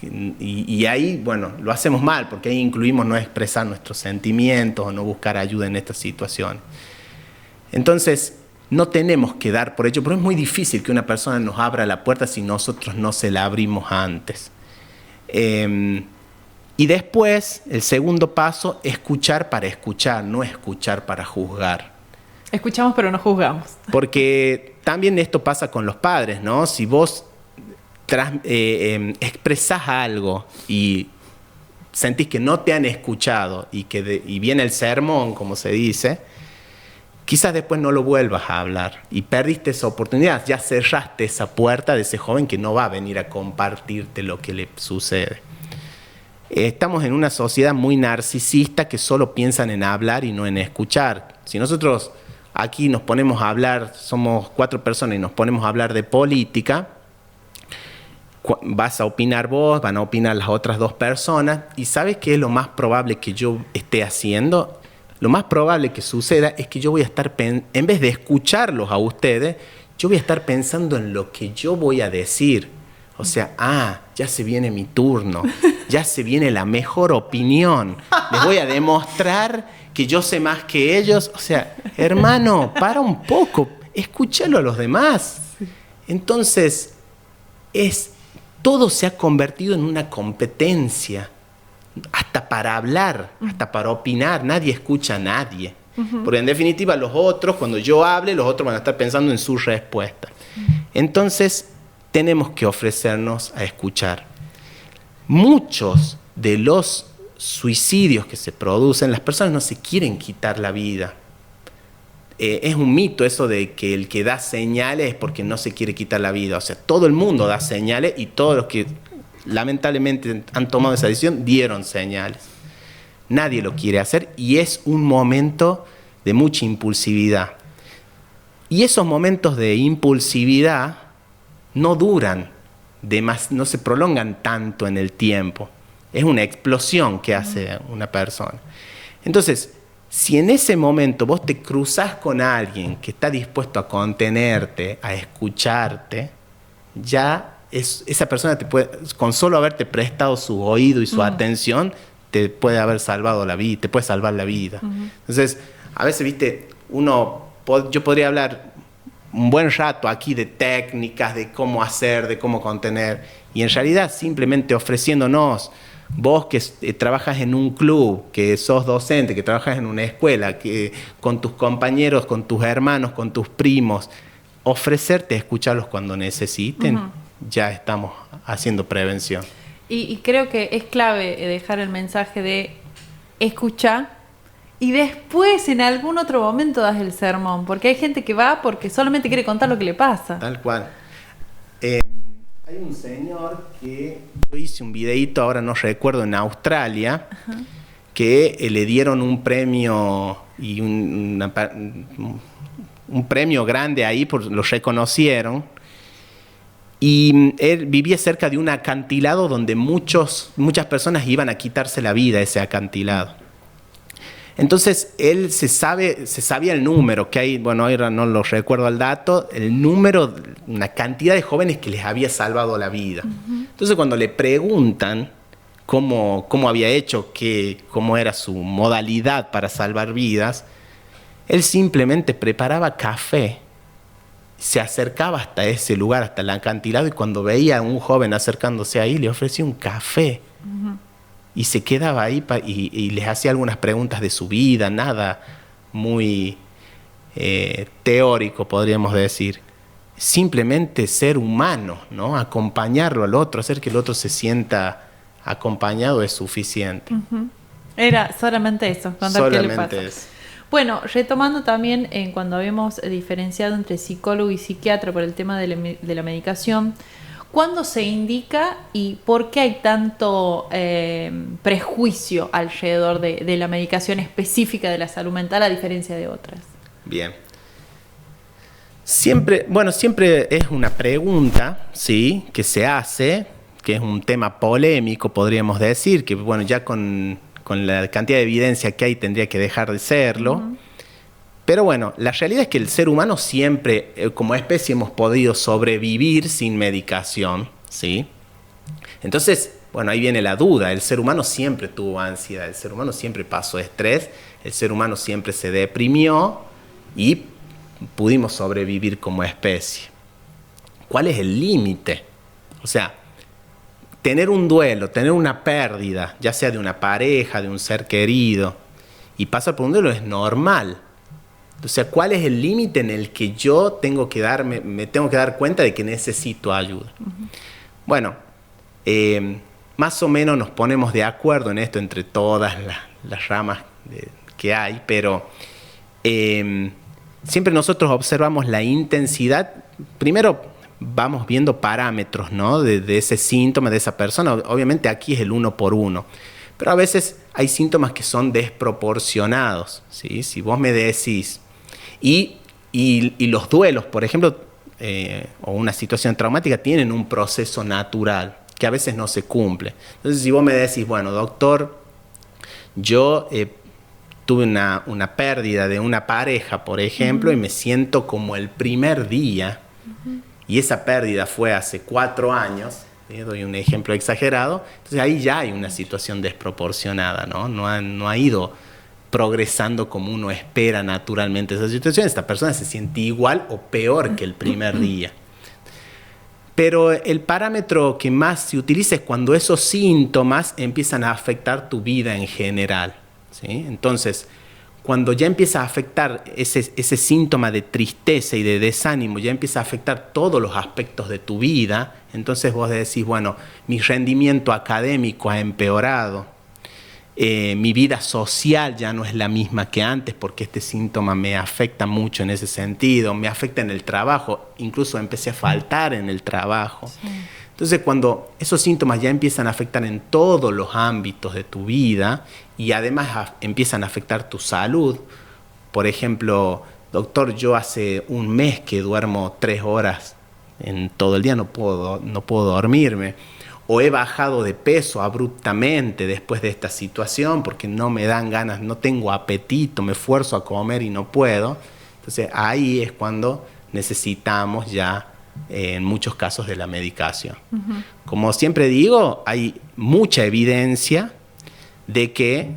Y ahí, bueno, lo hacemos mal, porque ahí incluimos no expresar nuestros sentimientos o no buscar ayuda en estas situaciones. Entonces, no tenemos que dar por hecho, pero es muy difícil que una persona nos abra la puerta si nosotros no se la abrimos antes. Y después, el segundo paso, escuchar para escuchar, no escuchar para juzgar. Escuchamos pero no juzgamos. Porque también esto pasa con los padres, ¿no? Si vos expresás algo y sentís que no te han escuchado y viene el sermón, como se dice, quizás después no lo vuelvas a hablar y perdiste esa oportunidad, ya cerraste esa puerta de ese joven que no va a venir a compartirte lo que le sucede. Estamos en una sociedad muy narcisista que solo piensan en hablar y no en escuchar. Si nosotros aquí nos ponemos a hablar, somos 4 personas y nos ponemos a hablar de política, vas a opinar vos, van a opinar las otras 2 personas, y ¿sabes qué es lo más probable que yo esté haciendo? Lo más probable que suceda es que yo voy a estar, en vez de escucharlos a ustedes, yo voy a estar pensando en lo que yo voy a decir. O sea, ya se viene mi turno, ya se viene la mejor opinión, les voy a demostrar que yo sé más que ellos. O sea, hermano, para un poco, escúchalo a los demás. Entonces, todo se ha convertido en una competencia, hasta para hablar, hasta para opinar, nadie escucha a nadie. Porque en definitiva los otros, cuando yo hable, los otros van a estar pensando en su respuesta. Entonces, tenemos que ofrecernos a escuchar. Muchos de los suicidios que se producen, las personas no se quieren quitar la vida. Es un mito eso de que el que da señales es porque no se quiere quitar la vida. O sea, todo el mundo da señales y todos los que lamentablemente han tomado esa decisión dieron señales. Nadie lo quiere hacer y es un momento de mucha impulsividad. Y esos momentos de impulsividad no duran, no se prolongan tanto en el tiempo. Es una explosión que hace una persona. Entonces, si en ese momento vos te cruzás con alguien que está dispuesto a contenerte, a escucharte, ya esa persona te puede, con solo haberte prestado su oído y su atención, te puede haber salvado la vida, te puede salvar la vida. Entonces, a veces, viste, yo podría hablar un buen rato aquí de técnicas, de cómo hacer, de cómo contener, y en realidad simplemente ofreciéndonos, vos que trabajas en un club, que sos docente, que trabajas en una escuela, que con tus compañeros, con tus hermanos, con tus primos, ofrecerte a escucharlos cuando necesiten, ya estamos haciendo prevención. Y creo que es clave dejar el mensaje de escuchar y después en algún otro momento das el sermón, porque hay gente que va porque solamente quiere contar lo que le pasa. Tal cual. Hay un señor que yo hice un videíto, ahora no recuerdo, en Australia, que le dieron un premio y un premio grande ahí, lo reconocieron. Y él vivía cerca de un acantilado donde muchas personas iban a quitarse la vida, ese acantilado. Entonces él se sabía el número que hay, bueno, ahora no lo recuerdo el dato, el número, una cantidad de jóvenes que les había salvado la vida. Entonces cuando le preguntan cómo había hecho, cómo era su modalidad para salvar vidas, él simplemente preparaba café, se acercaba hasta ese lugar, hasta el acantilado, y cuando veía a un joven acercándose ahí, le ofrecía un café. Y se quedaba ahí y les hacía algunas preguntas de su vida, nada muy teórico, podríamos decir. Simplemente ser humano, ¿no? Acompañarlo al otro, hacer que el otro se sienta acompañado es suficiente. Era solamente eso, contar qué le pasa. Eso. Bueno, retomando también cuando habíamos diferenciado entre psicólogo y psiquiatra por el tema de la medicación, ¿cuándo se indica y por qué hay tanto prejuicio alrededor de la medicación específica de la salud mental a diferencia de otras? Bien. Siempre es una pregunta, ¿sí?, que se hace, que es un tema polémico, podríamos decir, que bueno, ya con la cantidad de evidencia que hay tendría que dejar de serlo. Uh-huh. Pero bueno, la realidad es que el ser humano siempre, como especie, hemos podido sobrevivir sin medicación, ¿sí? Entonces, bueno, ahí viene la duda. El ser humano siempre tuvo ansiedad, el ser humano siempre pasó estrés, el ser humano siempre se deprimió y pudimos sobrevivir como especie. ¿Cuál es el límite? O sea, tener un duelo, tener una pérdida, ya sea de una pareja, de un ser querido, y pasar por un duelo es normal. O sea, ¿cuál es el límite en el que yo me tengo que dar cuenta de que necesito ayuda? Uh-huh. Bueno, más o menos nos ponemos de acuerdo en esto entre todas las ramas que hay, pero siempre nosotros observamos la intensidad. Primero vamos viendo parámetros, ¿no?, de ese síntoma, de esa persona. Obviamente aquí es el 1 por 1. Pero a veces hay síntomas que son desproporcionados, ¿sí? Si vos me decís, y los duelos, por ejemplo, o una situación traumática, tienen un proceso natural que a veces no se cumple. Entonces, si vos me decís, bueno, doctor, yo tuve una pérdida de una pareja, por ejemplo, uh-huh, y me siento como el primer día, uh-huh, y esa pérdida fue hace 4 años, doy un ejemplo exagerado, entonces ahí ya hay una situación desproporcionada, ¿no? No ha ido progresando como uno espera naturalmente esa situación. Esta persona se siente igual o peor que el primer día. Pero el parámetro que más se utiliza es cuando esos síntomas empiezan a afectar tu vida en general, ¿sí? Entonces, cuando ya empieza a afectar ese síntoma de tristeza y de desánimo, ya empieza a afectar todos los aspectos de tu vida, entonces vos decís, bueno, mi rendimiento académico ha empeorado, mi vida social ya no es la misma que antes porque este síntoma me afecta mucho en ese sentido, me afecta en el trabajo, incluso empecé a faltar en el trabajo. Sí. Entonces, cuando esos síntomas ya empiezan a afectar en todos los ámbitos de tu vida y además empiezan a afectar tu salud, por ejemplo, doctor, yo hace un mes que duermo 3 horas en todo el día, no puedo dormirme, o he bajado de peso abruptamente después de esta situación porque no me dan ganas, no tengo apetito, me esfuerzo a comer y no puedo. Entonces, ahí es cuando necesitamos ya, en muchos casos, de la medicación. Uh-huh. Como siempre digo, hay mucha evidencia de que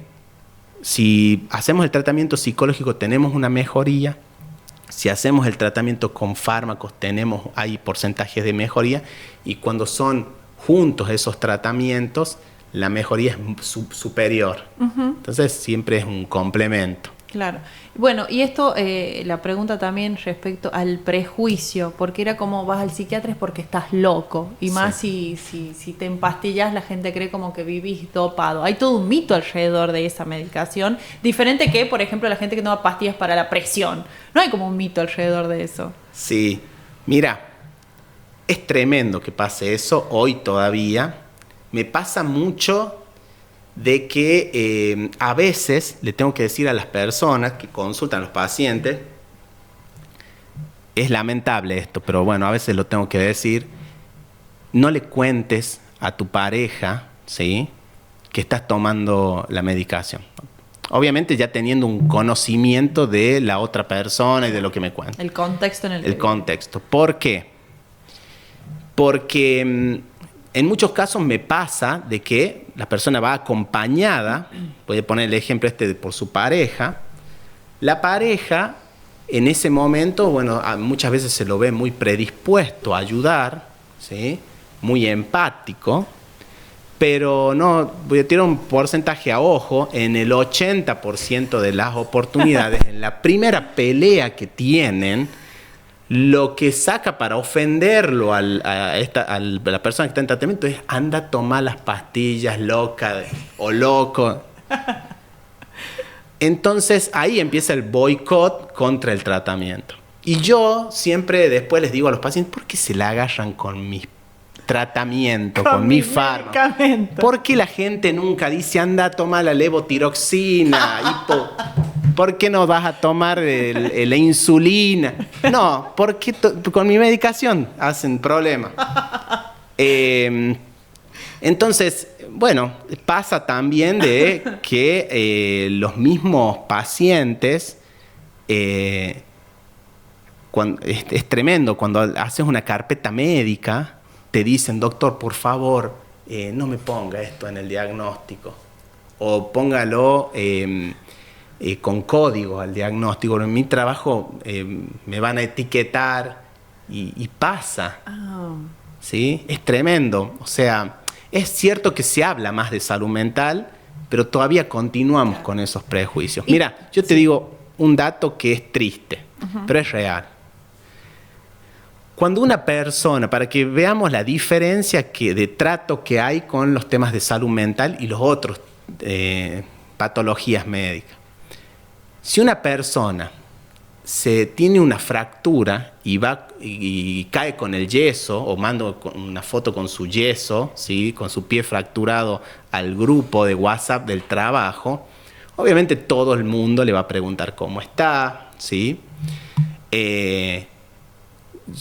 si hacemos el tratamiento psicológico tenemos una mejoría, si hacemos el tratamiento con fármacos hay porcentajes de mejoría, y cuando son juntos esos tratamientos la mejoría es superior. Uh-huh. Entonces siempre es un complemento. Claro. Bueno, y esto, la pregunta también respecto al prejuicio, porque era como vas al psiquiatra es porque estás loco, y más si te empastillas, la gente cree como que vivís dopado. Hay todo un mito alrededor de esa medicación, diferente que, por ejemplo, la gente que toma pastillas para la presión. No hay como un mito alrededor de eso. Sí, mira, es tremendo que pase eso hoy todavía. Me pasa mucho de que a veces le tengo que decir a las personas que consultan a los pacientes, es lamentable esto, pero bueno, a veces lo tengo que decir, no le cuentes a tu pareja, ¿sí?, que estás tomando la medicación. Obviamente ya teniendo un conocimiento de la otra persona y de lo que me cuenta. El contexto en el contexto. ¿Por qué? Porque en muchos casos me pasa de que la persona va acompañada, voy a poner el ejemplo por su pareja. La pareja en ese momento, bueno, muchas veces se lo ve muy predispuesto a ayudar, ¿sí?, muy empático, pero no, voy a tirar un porcentaje a ojo, en el 80% de las oportunidades, en la primera pelea que tienen, lo que saca para ofenderlo a la persona que está en tratamiento es anda a tomar las pastillas, loca o loco. Entonces ahí empieza el boicot contra el tratamiento. Y yo siempre después les digo a los pacientes, ¿por qué se la agarran con mi tratamiento, con mi fármaco? ¿Por qué la gente nunca dice, anda a tomar la levotiroxina? ¿Por qué no vas a tomar la insulina? No, porque con mi medicación hacen problema. Entonces, bueno, pasa también de que los mismos pacientes, es tremendo, cuando haces una carpeta médica, te dicen, doctor, por favor, no me ponga esto en el diagnóstico, o póngalo con código al diagnóstico. En mi trabajo me van a etiquetar y pasa. Oh. ¿Sí? Es tremendo. O sea, es cierto que se habla más de salud mental, pero todavía continuamos con esos prejuicios. Mira, yo te digo un dato que es triste, pero es real. Cuando una persona, para que veamos la diferencia de trato que hay con los temas de salud mental y los otros patologías médicas. Si una persona tiene una fractura y cae con el yeso, o mando una foto con su yeso, ¿sí? Con su pie fracturado al grupo de WhatsApp del trabajo, obviamente todo el mundo le va a preguntar cómo está, ¿sí?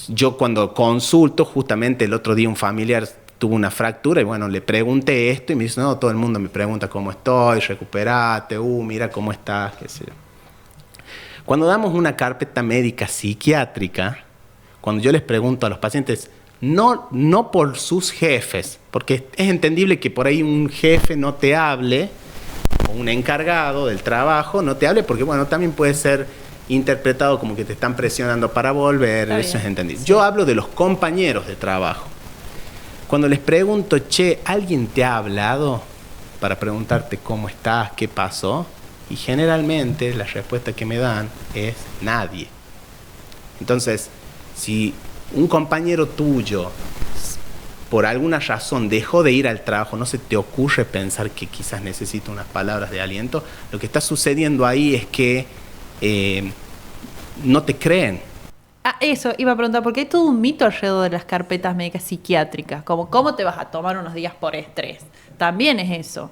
Yo cuando consulto, justamente el otro día un familiar tuvo una fractura y bueno, le pregunté esto y me dice, no, todo el mundo me pregunta cómo estoy, recuperate, mira cómo estás, qué sé yo. Cuando damos una carpeta médica psiquiátrica, cuando yo les pregunto a los pacientes, no por sus jefes, porque es entendible que por ahí un jefe no te hable, o un encargado del trabajo no te hable, porque bueno, también puede ser interpretado como que te están presionando para volver, eso es entendible. Sí. Yo hablo de los compañeros de trabajo. Cuando les pregunto, che, ¿alguien te ha hablado para preguntarte cómo estás, qué pasó? Y generalmente la respuesta que me dan es nadie. Entonces, si un compañero tuyo por alguna razón dejó de ir al trabajo, no se te ocurre pensar que quizás necesita unas palabras de aliento, lo que está sucediendo ahí es que no te creen. Eso, iba a preguntar, porque hay todo un mito alrededor de las carpetas médicas psiquiátricas, como cómo te vas a tomar unos días por estrés. También es eso.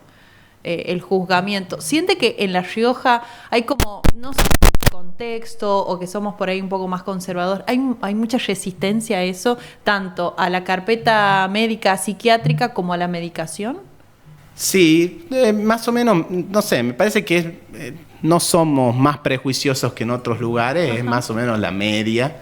El juzgamiento. ¿Siente que en La Rioja hay como, no sé, contexto o que somos por ahí un poco más conservadores? ¿Hay mucha resistencia a eso, tanto a la carpeta médica psiquiátrica como a la medicación? Sí, más o menos, no sé, me parece que no somos más prejuiciosos que en otros lugares, es más o menos la media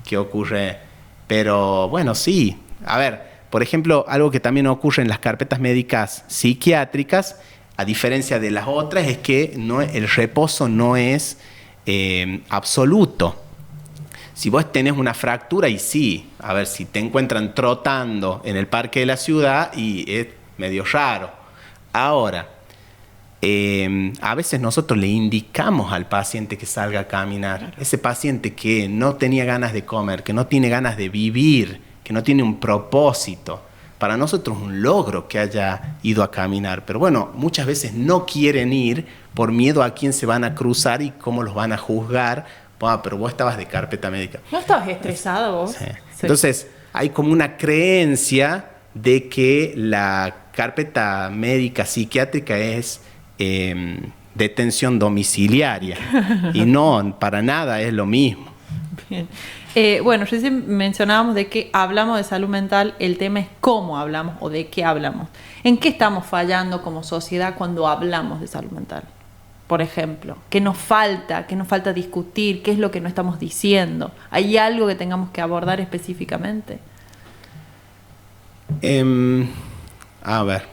que ocurre. Pero bueno, sí. A ver, por ejemplo, algo que también ocurre en las carpetas médicas psiquiátricas, a diferencia de las otras, es que el reposo no es absoluto. Si vos tenés una fractura y sí, a ver, si te encuentran trotando en el parque de la ciudad y es medio raro. Ahora, a veces nosotros le indicamos al paciente que salga a caminar. Ese paciente que no tenía ganas de comer, que no tiene ganas de vivir, que no tiene un propósito. Para nosotros es un logro que haya ido a caminar. Pero bueno, muchas veces no quieren ir por miedo a quién se van a cruzar y cómo los van a juzgar. Pero vos estabas de carpeta médica. ¿No estabas estresado vos? Sí. Sí. Entonces, hay como una creencia de que la carpeta médica psiquiátrica es detención domiciliaria. Y no, para nada es lo mismo. Bien. Bueno, recién mencionábamos de que hablamos de salud mental, el tema es cómo hablamos o de qué hablamos. ¿En qué estamos fallando como sociedad cuando hablamos de salud mental? Por ejemplo, ¿qué nos falta discutir? ¿Qué es lo que no estamos diciendo? ¿Hay algo que tengamos que abordar específicamente? A ver,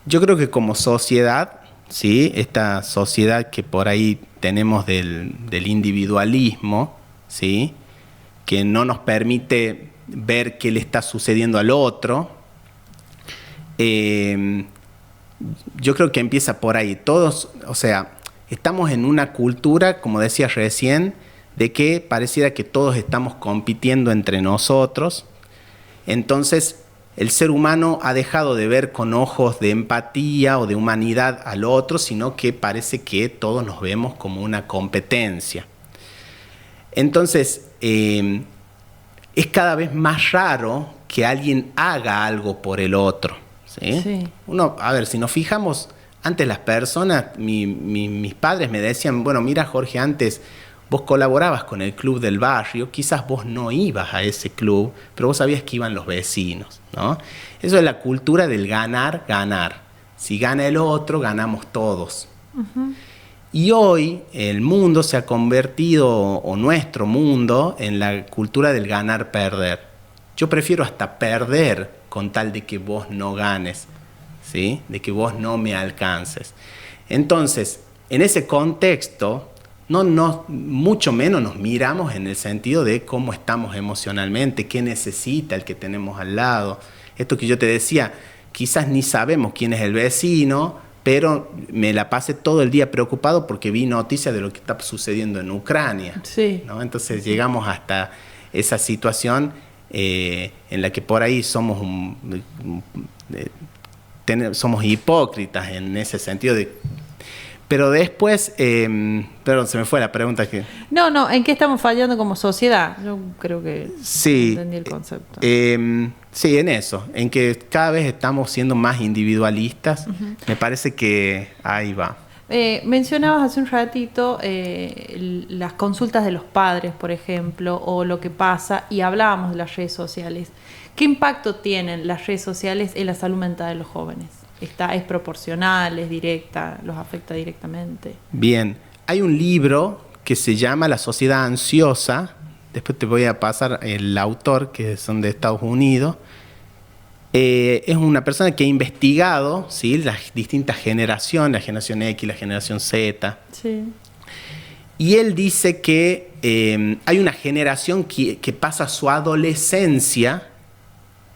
yo creo que como sociedad, ¿sí? Esta sociedad que por ahí tenemos del individualismo, ¿sí? Que no nos permite ver qué le está sucediendo al otro. Yo creo que empieza por ahí. Todos, o sea, estamos en una cultura, como decía recién, de que pareciera que todos estamos compitiendo entre nosotros. Entonces, el ser humano ha dejado de ver con ojos de empatía o de humanidad al otro, sino que parece que todos nos vemos como una competencia. Entonces, es cada vez más raro que alguien haga algo por el otro, ¿sí? Sí. A ver, si nos fijamos, antes las personas, mis padres me decían, bueno, mira Jorge, antes vos colaborabas con el club del barrio, quizás vos no ibas a ese club, pero vos sabías que iban los vecinos, ¿no? Eso es la cultura del ganar, ganar. Si gana el otro, ganamos todos. Uh-huh. Y hoy el mundo se ha convertido, o nuestro mundo, en la cultura del ganar-perder. Yo prefiero hasta perder con tal de que vos no ganes, ¿sí? De que vos no me alcances. Entonces, en ese contexto, mucho menos nos miramos en el sentido de cómo estamos emocionalmente, qué necesita el que tenemos al lado. Esto que yo te decía, quizás ni sabemos quién es el vecino, pero me la pasé todo el día preocupado porque vi noticias de lo que está sucediendo en Ucrania. Sí. ¿No? Entonces llegamos hasta esa situación en la que por ahí somos somos hipócritas en ese sentido de... Pero después, perdón, se me fue la pregunta que... No, ¿en qué estamos fallando como sociedad? Yo creo que sí, entendí el concepto. Sí, en eso, en que cada vez estamos siendo más individualistas. Uh-huh. Me parece que ahí va. Mencionabas hace un ratito las consultas de los padres, por ejemplo, o lo que pasa, y hablábamos de las redes sociales. ¿Qué impacto tienen las redes sociales en la salud mental de los jóvenes? ¿Es proporcional, es directa, los afecta directamente? Bien, hay un libro que se llama La sociedad ansiosa, después te voy a pasar el autor, que son de Estados Unidos. Es una persona que ha investigado, ¿sí?, las distintas generaciones, la generación X, la generación Z. Sí. Y él dice que hay una generación que pasa su adolescencia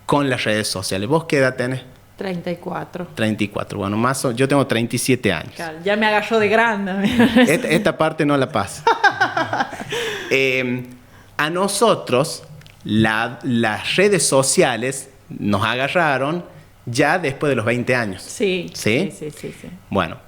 con las redes sociales. ¿Vos qué edad tenés? 34. 34, bueno, yo tengo 37 años. Claro, ya me agarró de grande. Esta parte no la paso. A nosotros, las redes sociales nos agarraron ya después de los 20 años. Sí. ¿Sí? Sí. Bueno,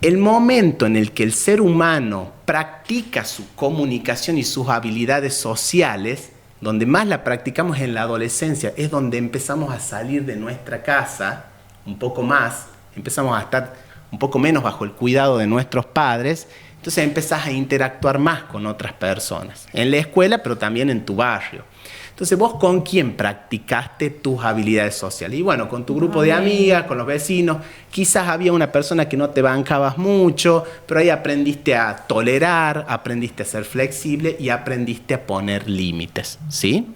el momento en el que el ser humano practica su comunicación y sus habilidades sociales, donde más la practicamos en la adolescencia, es donde empezamos a salir de nuestra casa un poco más, empezamos a estar un poco menos bajo el cuidado de nuestros padres, entonces empezás a interactuar más con otras personas, en la escuela, pero también en tu barrio. Entonces, ¿vos con quién practicaste tus habilidades sociales? Y bueno, con tu grupo de amigas, con los vecinos. Quizás había una persona que no te bancabas mucho, pero ahí aprendiste a tolerar, aprendiste a ser flexible y aprendiste a poner límites, ¿sí?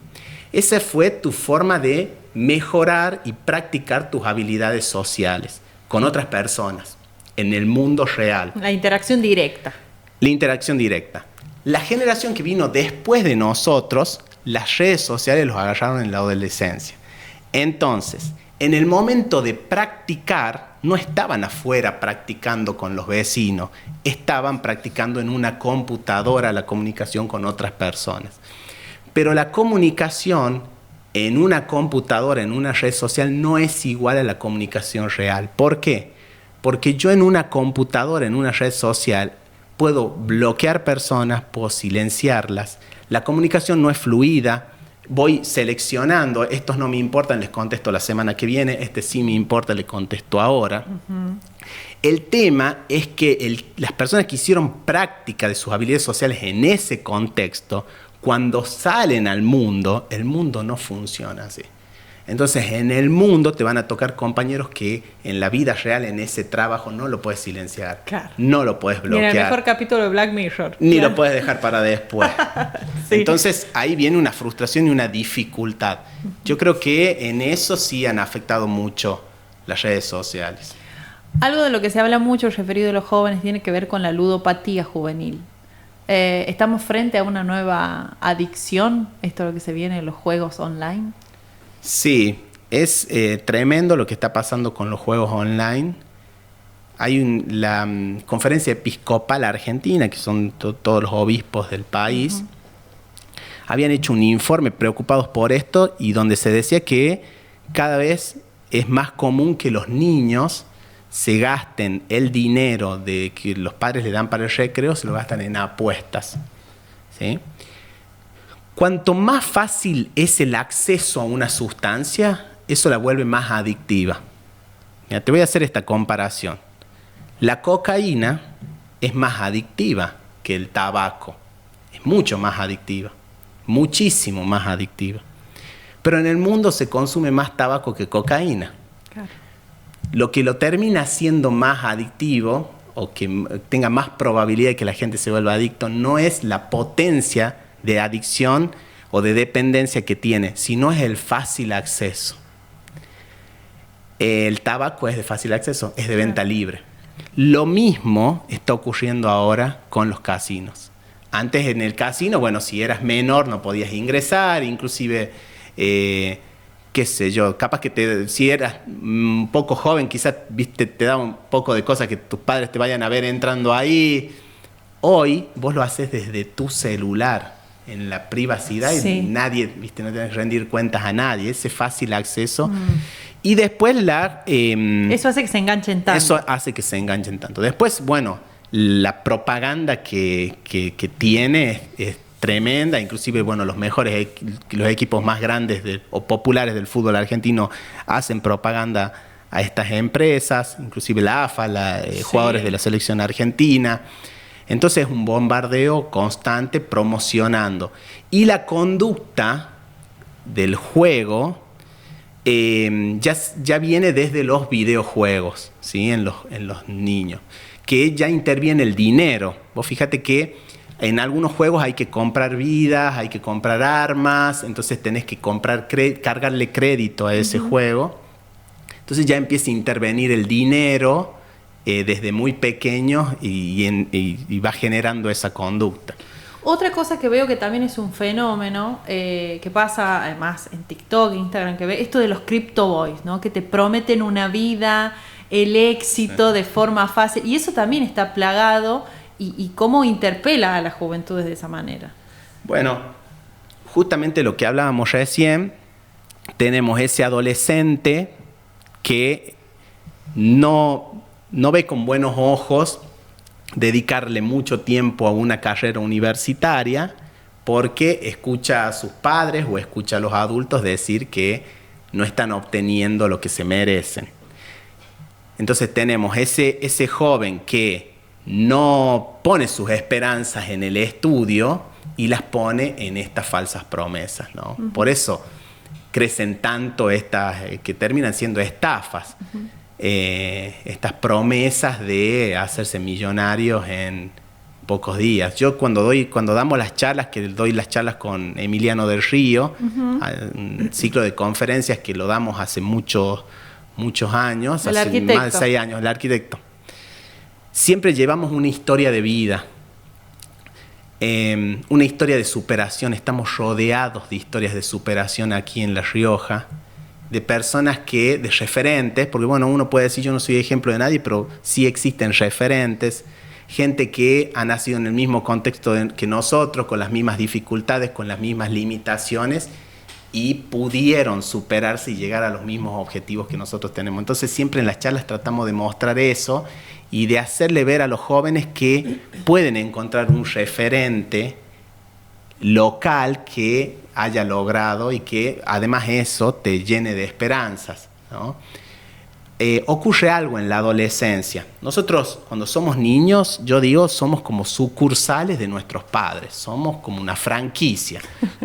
Esa fue tu forma de mejorar y practicar tus habilidades sociales con otras personas, en el mundo real. La interacción directa. La interacción directa. La generación que vino después de nosotros, las redes sociales los agarraron en la adolescencia. Entonces, en el momento de practicar, no estaban afuera practicando con los vecinos, estaban practicando en una computadora la comunicación con otras personas. Pero la comunicación en una computadora, en una red social, no es igual a la comunicación real. ¿Por qué? Porque yo en una computadora, en una red social, puedo bloquear personas, puedo silenciarlas. La comunicación no es fluida. Voy seleccionando, estos no me importan, les contesto la semana que viene, este sí me importa, le contesto ahora. Uh-huh. El tema es que las personas que hicieron práctica de sus habilidades sociales en ese contexto, cuando salen al mundo, el mundo no funciona así. Entonces, en el mundo te van a tocar compañeros que en la vida real, en ese trabajo, no lo puedes silenciar. Claro. No lo puedes bloquear. Ni en el mejor capítulo de Black Mirror. Ni lo puedes dejar para después. Sí. Entonces, ahí viene una frustración y una dificultad. Yo creo que en eso sí han afectado mucho las redes sociales. Algo de lo que se habla mucho referido a los jóvenes tiene que ver con la ludopatía juvenil. ¿Estamos frente a una nueva adicción? ¿Esto es lo que se viene en los juegos online? Sí, es tremendo lo que está pasando con los juegos online. Hay la Conferencia Episcopal Argentina, que son todos los obispos del país, habían hecho un informe preocupados por esto y donde se decía que cada vez es más común que los niños se gasten el dinero de que los padres le dan para el recreo, se lo gastan en apuestas, ¿sí? Cuanto más fácil es el acceso a una sustancia, eso la vuelve más adictiva. Mira, te voy a hacer esta comparación. La cocaína es más adictiva que el tabaco. Es mucho más adictiva. Muchísimo más adictiva. Pero en el mundo se consume más tabaco que cocaína. Claro. Lo que lo termina haciendo más adictivo o que tenga más probabilidad de que la gente se vuelva adicto no es la potencia de adicción o de dependencia que tiene, sino es el fácil acceso. El tabaco es de fácil acceso, es de venta libre. Lo mismo está ocurriendo ahora con los casinos. Antes en el casino, bueno, si eras menor no podías ingresar, inclusive, qué sé yo, capaz que si eras un poco joven, quizás viste, te da un poco de cosas que tus padres te vayan a ver entrando ahí. Hoy vos lo haces desde tu celular, en la privacidad, sí. Y nadie, viste, no tienes que rendir cuentas a nadie, ese fácil acceso. Y después eso hace que se enganchen tanto. Eso hace que se enganchen tanto. Después, bueno, la propaganda que tiene es tremenda, inclusive, bueno, los equipos más grandes o populares del fútbol argentino hacen propaganda a estas empresas, inclusive la AFA, sí. Jugadores de la selección argentina. Entonces es un bombardeo constante promocionando. Y la conducta del juego ya viene desde los videojuegos, ¿sí? en los niños, que ya interviene el dinero. Vos fíjate que en algunos juegos hay que comprar vidas, hay que comprar armas, entonces tenés que cargarle crédito a ese juego. Entonces ya empieza a intervenir el dinero desde muy pequeños y va generando esa conducta. Otra cosa que veo que también es un fenómeno que pasa además en TikTok, Instagram, que ve esto de los crypto boys, ¿no? Que te prometen una vida, el éxito de forma fácil, y eso también está plagado y cómo interpela a la juventud de esa manera. Bueno, justamente lo que hablábamos recién, tenemos ese adolescente que no ve con buenos ojos dedicarle mucho tiempo a una carrera universitaria porque escucha a sus padres o escucha a los adultos decir que no están obteniendo lo que se merecen. Entonces tenemos ese joven que no pone sus esperanzas en el estudio y las pone en estas falsas promesas, ¿no? Uh-huh. Por eso crecen tanto estas que terminan siendo estafas. Uh-huh. Estas promesas de hacerse millonarios en pocos días. Yo cuando damos las charlas, que doy las charlas con Emiliano del Río, uh-huh. Un ciclo de conferencias que lo damos hace muchos años, hace más de 6 años, el arquitecto. Siempre llevamos una historia de vida, una historia de superación. Estamos rodeados de historias de superación aquí en La Rioja, de personas de referentes, porque bueno, uno puede decir yo no soy ejemplo de nadie, pero sí existen referentes, gente que ha nacido en el mismo contexto que nosotros, con las mismas dificultades, con las mismas limitaciones, y pudieron superarse y llegar a los mismos objetivos que nosotros tenemos. Entonces siempre en las charlas tratamos de mostrar eso y de hacerle ver a los jóvenes que pueden encontrar un referente local que haya logrado y que además eso te llene de esperanzas, ¿no? Ocurre algo en la adolescencia. Nosotros cuando somos niños, yo digo, somos como sucursales de nuestros padres, somos como una franquicia.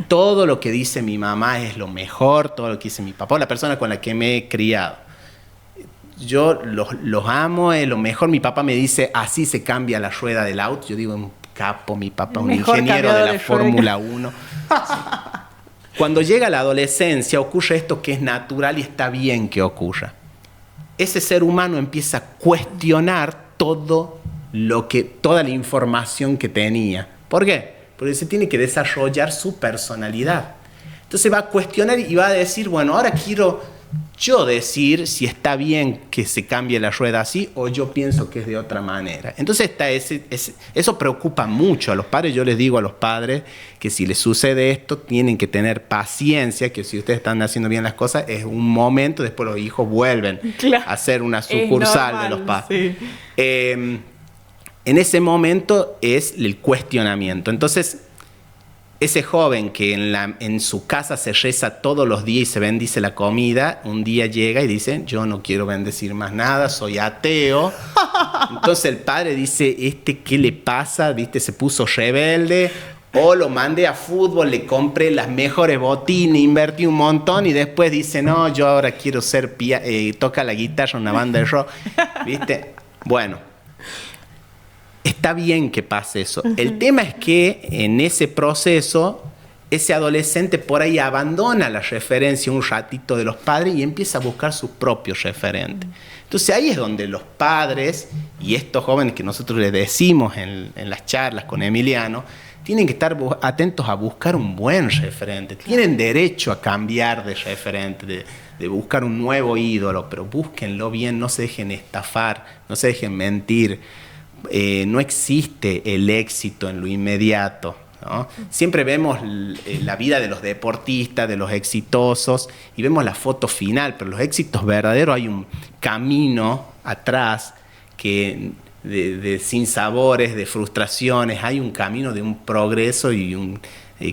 Todo lo que dice mi mamá es lo mejor, todo lo que dice mi papá, la persona con la que me he criado. Yo los amo, es lo mejor. Mi papá me dice, así se cambia la rueda del auto. Yo digo, un capo, mi papá, un ingeniero de la Fórmula 1. Sí. Cuando llega la adolescencia ocurre esto que es natural y está bien que ocurra. Ese ser humano empieza a cuestionar toda la información que tenía. ¿Por qué? Porque se tiene que desarrollar su personalidad. Entonces va a cuestionar y va a decir, bueno, ahora quiero yo decir si está bien que se cambie la rueda así o yo pienso que es de otra manera. Entonces eso preocupa mucho a los padres. Yo les digo a los padres que si les sucede esto, tienen que tener paciencia, que si ustedes están haciendo bien las cosas, es un momento, después los hijos vuelven a ser una sucursal normal, de los padres. Sí. En ese momento es el cuestionamiento. Entonces, ese joven que en su casa se reza todos los días y se bendice la comida, un día llega y dice, yo no quiero bendecir más nada, soy ateo. Entonces el padre dice, ¿qué le pasa? ¿Viste? Se puso rebelde. O lo mandé a fútbol, le compré las mejores botines, invertí un montón y después dice, no, yo ahora quiero ser toca la guitarra en una banda de rock. ¿Viste? Bueno. Está bien que pase eso. El tema es que en ese proceso, ese adolescente por ahí abandona la referencia un ratito de los padres y empieza a buscar sus propios referentes. Entonces ahí es donde los padres y estos jóvenes que nosotros les decimos en las charlas con Emiliano, tienen que estar atentos a buscar un buen referente. Tienen derecho a cambiar de referente, de buscar un nuevo ídolo, pero búsquenlo bien, no se dejen estafar, no se dejen mentir. No existe el éxito en lo inmediato, ¿no? Siempre vemos la vida de los deportistas, de los exitosos, y vemos la foto final, pero los éxitos verdaderos hay un camino atrás que de sinsabores, de frustraciones, hay un camino de un progreso y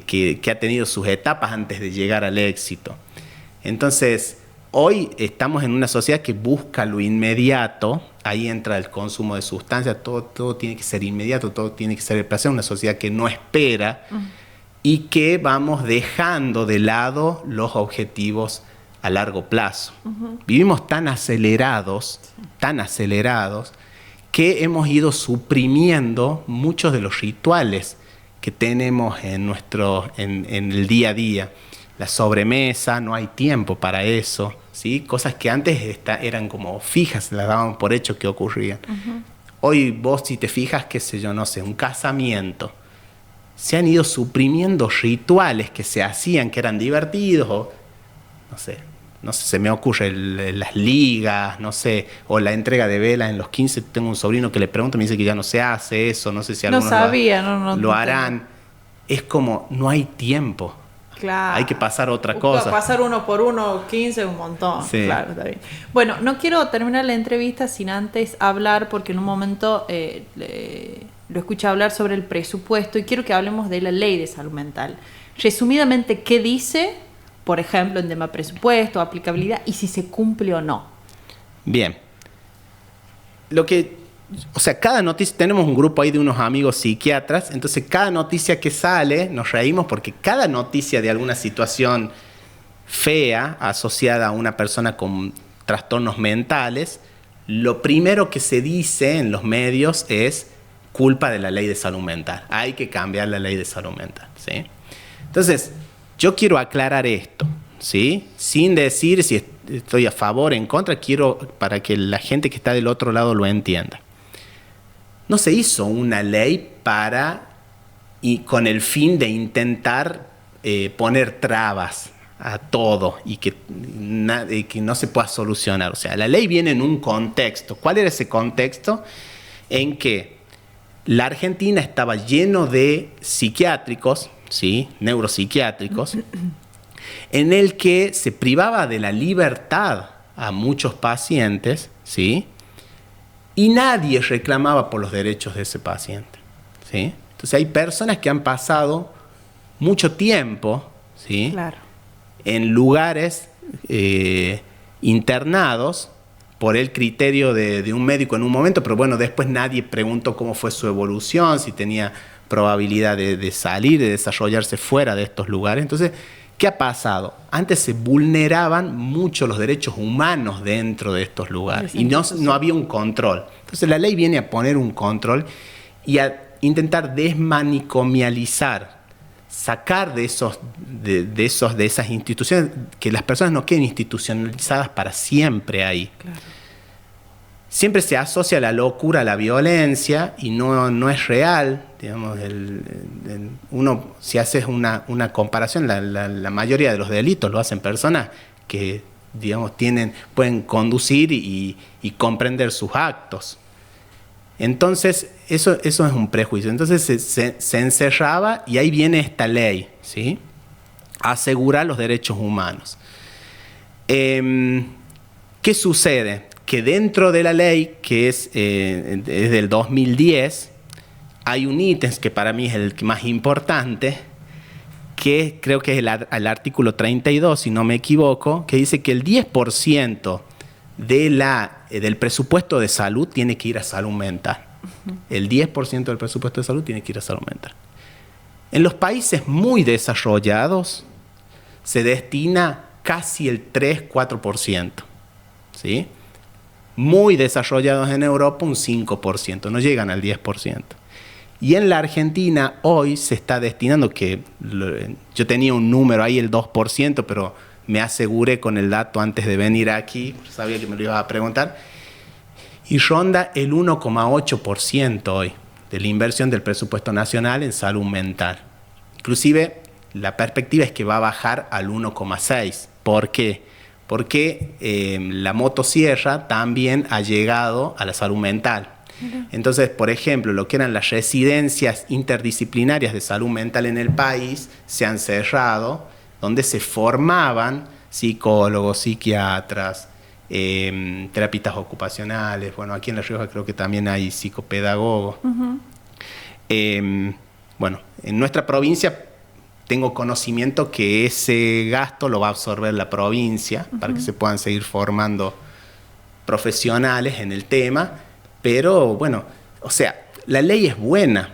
que ha tenido sus etapas antes de llegar al éxito. Entonces, hoy estamos en una sociedad que busca lo inmediato. Ahí entra el consumo de sustancias, todo tiene que ser inmediato, todo tiene que ser el placer, una sociedad que no espera y que vamos dejando de lado los objetivos a largo plazo. Vivimos tan acelerados, que hemos ido suprimiendo muchos de los rituales que tenemos en el día a día. La sobremesa, no hay tiempo para eso, ¿sí? Cosas que antes eran como fijas, las daban por hecho que ocurrían. Hoy vos, si te fijas, qué sé yo, no sé, un casamiento, se han ido suprimiendo rituales que se hacían, que eran divertidos, o no sé, se me ocurre las ligas, no sé, o la entrega de velas en los 15. Tengo un sobrino que le pregunto, me dice que ya no se hace eso, no sé si algunos lo harán. Es como, no hay tiempo. Claro. Hay que pasar otra cosa. Pasar 1 por 1, 15, un montón. Sí. Claro, está bien. Bueno, no quiero terminar la entrevista sin antes hablar, porque en un momento lo escuché hablar sobre el presupuesto y quiero que hablemos de la ley de salud mental. Resumidamente, ¿qué dice, por ejemplo, en tema presupuesto, aplicabilidad y si se cumple o no? Bien. Cada noticia, tenemos un grupo ahí de unos amigos psiquiatras, entonces cada noticia que sale, nos reímos porque cada noticia de alguna situación fea asociada a una persona con trastornos mentales, lo primero que se dice en los medios es culpa de la ley de salud mental. Hay que cambiar la ley de salud mental, ¿sí? Entonces, yo quiero aclarar esto, ¿sí? Sin decir si estoy a favor o en contra, quiero para que la gente que está del otro lado lo entienda. No se hizo una ley con el fin de intentar poner trabas a todo y que no se pueda solucionar. O sea, la ley viene en un contexto. ¿Cuál era ese contexto? En que la Argentina estaba lleno de psiquiátricos, ¿sí? Neuropsiquiátricos, en el que se privaba de la libertad a muchos pacientes, ¿sí? Y nadie reclamaba por los derechos de ese paciente, ¿sí? Entonces hay personas que han pasado mucho tiempo, ¿sí? Claro. En lugares internados por el criterio de un médico en un momento, pero bueno, después nadie preguntó cómo fue su evolución, si tenía probabilidad de salir, de desarrollarse fuera de estos lugares. Entonces, ¿qué ha pasado? Antes se vulneraban mucho los derechos humanos dentro de estos lugares y no había un control. Entonces la ley viene a poner un control y a intentar desmanicomializar, sacar de esas instituciones, que las personas no queden institucionalizadas para siempre ahí. Claro. Siempre se asocia la locura a la violencia y no es real. Digamos, uno, si haces una comparación, la mayoría de los delitos lo hacen personas que digamos, pueden conducir y comprender sus actos. Entonces, eso es un prejuicio. Entonces se encerraba y ahí viene esta ley, ¿sí? Asegurar los derechos humanos. ¿Qué sucede? Que dentro de la ley, que es del 2010, hay un ítem que para mí es el más importante, que creo que es el artículo 32, si no me equivoco, que dice que el 10% del presupuesto de salud tiene que ir a salud mental. El 10% del presupuesto de salud tiene que ir a salud mental. En los países muy desarrollados se destina casi el 3-4%, ¿sí? Muy desarrollados en Europa un 5%, no llegan al 10%. Y en la Argentina hoy se está destinando, yo tenía un número ahí, el 2%, pero me aseguré con el dato antes de venir aquí, sabía que me lo ibas a preguntar, y ronda el 1,8% hoy de la inversión del presupuesto nacional en salud mental. Inclusive la perspectiva es que va a bajar al 1,6%. ¿Por qué? Porque la motosierra también ha llegado a la salud mental. Entonces, por ejemplo, lo que eran las residencias interdisciplinarias de salud mental en el país se han cerrado, donde se formaban psicólogos, psiquiatras, terapistas ocupacionales. Bueno, aquí en La Rioja creo que también hay psicopedagogos. Bueno, en nuestra provincia tengo conocimiento que ese gasto lo va a absorber la provincia para que se puedan seguir formando profesionales en el tema. Pero bueno, o sea, la ley es buena,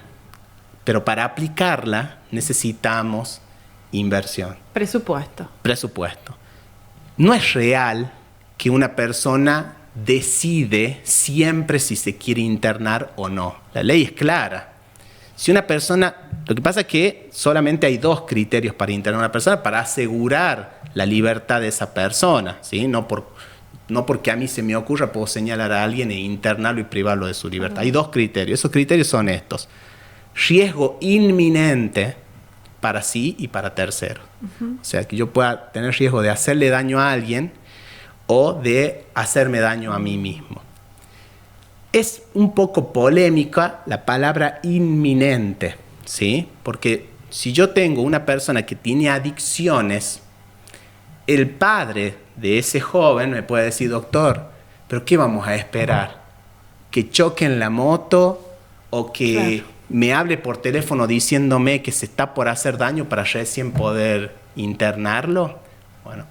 pero para aplicarla necesitamos inversión. Presupuesto. No es real que una persona decide siempre si se quiere internar o no. La ley es clara. Si una persona, lo que pasa es que solamente hay 2 criterios para internar a una persona para asegurar la libertad de esa persona, ¿sí? No porque a mí se me ocurra puedo señalar a alguien e internarlo y privarlo de su libertad. Hay 2 criterios. Esos criterios son estos: riesgo inminente para sí y para terceros. O sea, que yo pueda tener riesgo de hacerle daño a alguien o de hacerme daño a mí mismo. Es un poco polémica la palabra inminente, ¿sí? Porque si yo tengo una persona que tiene adicciones, el padre de ese joven me puede decir: doctor, ¿pero qué vamos a esperar? ¿Que choque en la moto o que me hable por teléfono diciéndome que se está por hacer daño para recién poder internarlo? Bueno,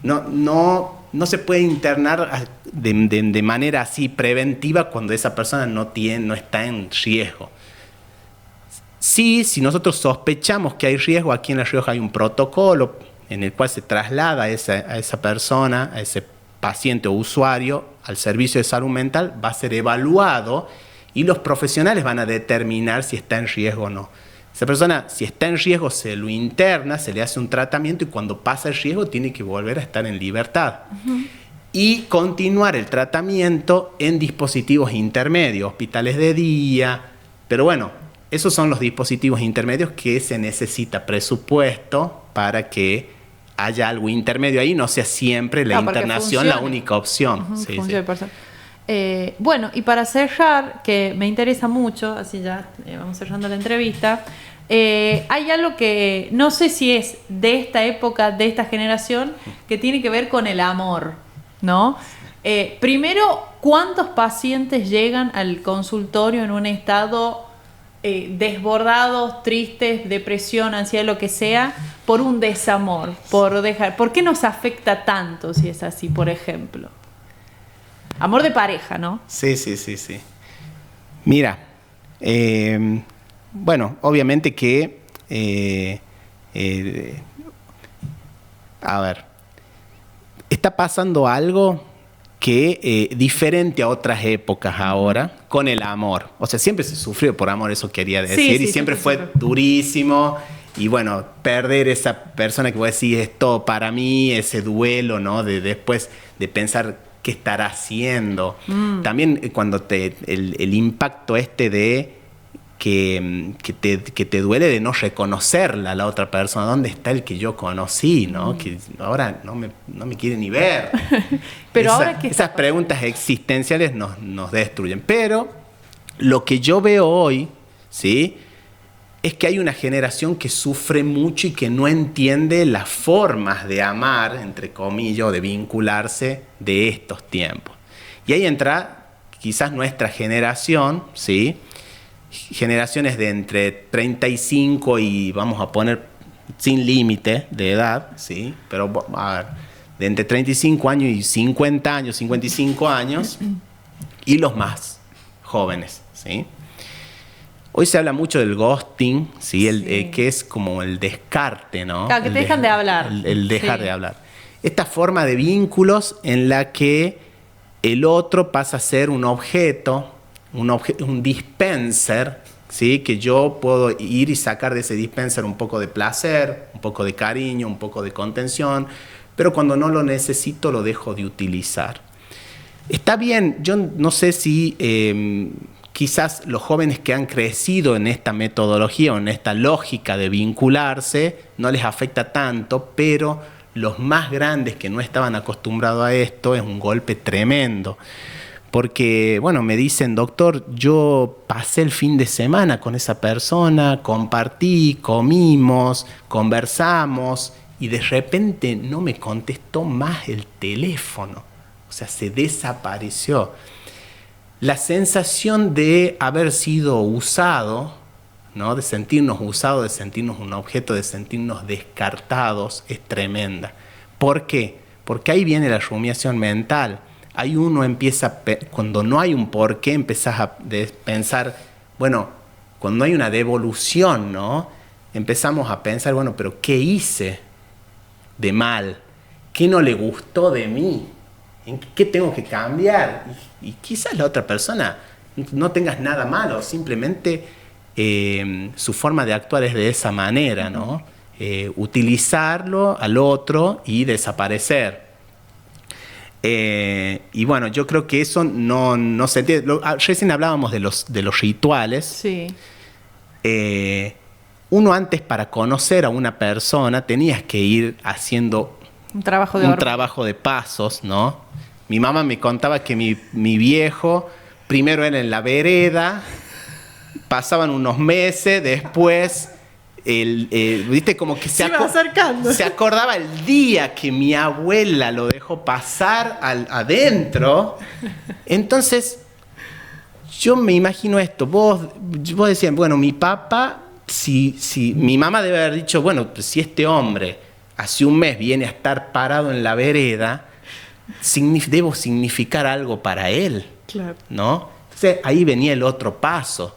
no se puede internar de manera así preventiva cuando esa persona no está en riesgo. Sí, si nosotros sospechamos que hay riesgo, aquí en La Rioja hay un protocolo en el cual se traslada a esa persona, a ese paciente o usuario, al servicio de salud mental, va a ser evaluado y los profesionales van a determinar si está en riesgo o no. Esa persona, si está en riesgo, se lo interna, se le hace un tratamiento y cuando pasa el riesgo tiene que volver a estar en libertad. Y continuar el tratamiento en dispositivos intermedios, hospitales de día. Pero bueno, esos son los dispositivos intermedios que se necesita presupuesto para que haya algo intermedio ahí, no sea siempre la internación la única opción. Sí. Bueno, y para cerrar, que me interesa mucho, así ya vamos cerrando la entrevista, hay algo que no sé si es de esta época, de esta generación, que tiene que ver con el amor, ¿no? Primero, ¿cuántos pacientes llegan al consultorio en un estado desbordados, tristes, depresión, ansiedad, lo que sea, por un desamor, ¿por qué nos afecta tanto si es así, por ejemplo? Amor de pareja, ¿no? Sí. Mira, bueno, obviamente que, a ver, está pasando algo que diferente a otras épocas ahora con el amor. O sea, siempre se sufrió por amor, eso quería decir, y siempre fue durísimo. Y bueno, perder esa persona que vos decís es todo para mí, ese duelo, ¿no? De después de pensar qué estará haciendo. También cuando el impacto de que te duele de no reconocerla a la otra persona. ¿Dónde está el que yo conocí, no? Que ahora no me quiere ni ver. Pero ahora que esas preguntas existenciales nos destruyen. Pero lo que yo veo hoy, ¿sí?, es que hay una generación que sufre mucho y que no entiende las formas de amar, entre comillas, o de vincularse de estos tiempos. Y ahí entra quizás nuestra generación, ¿sí?, generaciones de entre 35 y vamos a poner sin límite de edad, ¿sí?, pero a ver, de entre 35 años y 50 años, 55 años, y los más jóvenes, ¿sí? Hoy se habla mucho del ghosting, ¿sí? Que es como el descarte, ¿no? Claro, que te dejan de hablar. El dejar de hablar. Esta forma de vínculos en la que el otro pasa a ser un objeto, un dispenser, ¿sí?, que yo puedo ir y sacar de ese dispenser un poco de placer, un poco de cariño, un poco de contención, pero cuando no lo necesito lo dejo de utilizar. Está bien, yo no sé si quizás los jóvenes que han crecido en esta metodología o en esta lógica de vincularse no les afecta tanto, pero los más grandes que no estaban acostumbrados a esto es un golpe tremendo. Porque, bueno, me dicen, doctor, yo pasé el fin de semana con esa persona, compartí, comimos, conversamos y de repente no me contestó más el teléfono. O sea, se desapareció. La sensación de haber sido usado, ¿no?, de sentirnos usados, de sentirnos un objeto, de sentirnos descartados, es tremenda. ¿Por qué? Porque ahí viene la rumiación mental. Ahí uno empieza, cuando no hay un porqué, empezás a pensar, bueno, cuando hay una devolución, ¿no?, empezamos a pensar, bueno, pero ¿qué hice de mal? ¿Qué no le gustó de mí? ¿En qué tengo que cambiar? Y quizás la otra persona no tengas nada malo, simplemente su forma de actuar es de esa manera, ¿no? Utilizarlo al otro y desaparecer. Y bueno, yo creo que eso no se entiende. Recién hablábamos de los rituales. Sí. Uno antes, para conocer a una persona, tenías que ir haciendo un trabajo de pasos, ¿no? Mi mamá me contaba que mi viejo primero era en la vereda, pasaban unos meses, después viste, como que se acordaba el día que mi abuela lo dejó pasar adentro. Entonces yo me imagino esto, vos decías, bueno, mi papá, si mi mamá debe haber dicho, bueno, pues si este hombre hace un mes viene a estar parado en la vereda, debo significar algo para él, claro, ¿no? Entonces ahí venía el otro paso.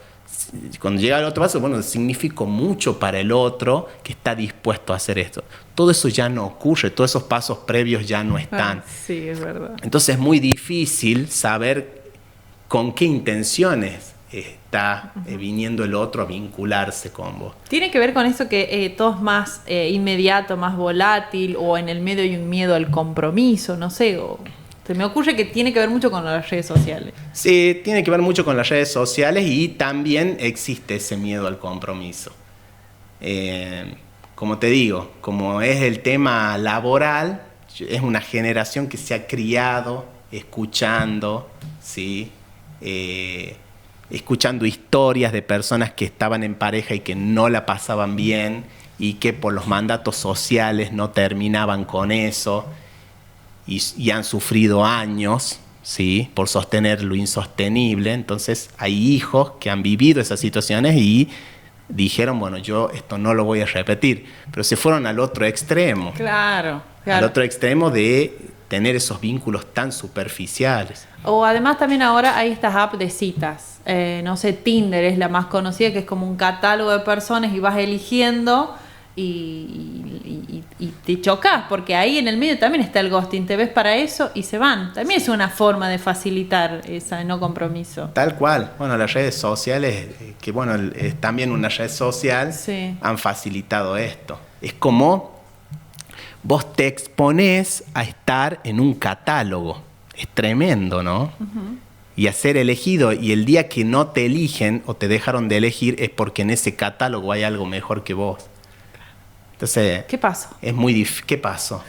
Cuando llega el otro paso, bueno, significo mucho para el otro que está dispuesto a hacer esto. Todo eso ya no ocurre, todos esos pasos previos ya no están. Sí, es verdad. Entonces es muy difícil saber con qué intenciones está viniendo el otro a vincularse con vos. ¿Tiene que ver con eso que todo es más inmediato, más volátil, o en el medio hay un miedo al compromiso, no sé, se me ocurre que tiene que ver mucho con las redes sociales? Sí, tiene que ver mucho con las redes sociales y también existe ese miedo al compromiso. Como te digo, como es el tema laboral, es una generación que se ha criado escuchando, ¿sí? Escuchando historias de personas que estaban en pareja y que no la pasaban bien y que por los mandatos sociales no terminaban con eso y han sufrido años, ¿sí?, por sostener lo insostenible. Entonces hay hijos que han vivido esas situaciones y dijeron, bueno, yo esto no lo voy a repetir, pero se fueron al otro extremo. Claro. Al otro extremo de tener esos vínculos tan superficiales. O además también ahora hay estas apps de citas. No sé, Tinder es la más conocida, que es como un catálogo de personas y vas eligiendo y te chocas, porque ahí en el medio también está el ghosting. Te ves para eso y se van. También es una forma de facilitar ese no compromiso. Tal cual. Bueno, las redes sociales, que bueno, es también una red social, sí, han facilitado esto. Es como vos te exponés a estar en un catálogo. Es tremendo, ¿no? y a ser elegido, y el día que no te eligen o te dejaron de elegir es porque en ese catálogo hay algo mejor que vos. Entonces, ¿qué pasó? Es muy difícil. ¿Qué pasó?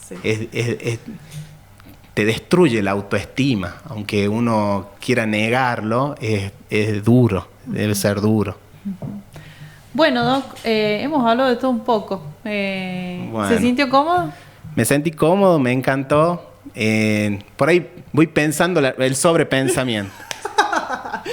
Sí. Te destruye la autoestima, aunque uno quiera negarlo, es duro, debe ser duro. Bueno, Doc, hemos hablado de todo un poco. Bueno. ¿Se sintió cómodo? Me sentí cómodo, me encantó. Por ahí voy pensando el sobrepensamiento.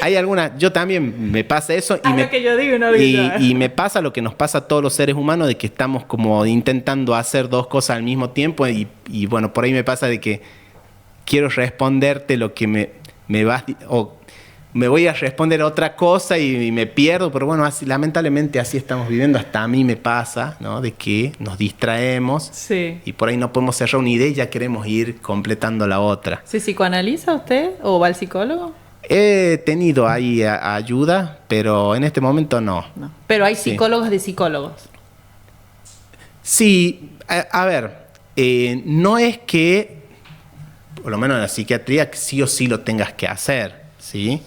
Hay alguna, yo también me pasa eso Lo que yo digo, no lo y me pasa lo que nos pasa a todos los seres humanos, de que estamos como intentando hacer dos cosas al mismo tiempo y bueno, por ahí me pasa de que quiero responderte lo que me vas, o me voy a responder otra cosa y me pierdo, pero bueno, así, lamentablemente así estamos viviendo. Hasta a mí me pasa, ¿no? De que nos distraemos, sí, y por ahí no podemos cerrar una idea y ya queremos ir completando la otra. ¿Se psicoanaliza usted o va al psicólogo? He tenido ahí ayuda, pero en este momento no. Pero hay psicólogos de psicólogos. Sí, a ver, no es que, por lo menos en la psiquiatría, sí o sí lo tengas que hacer, ¿sí?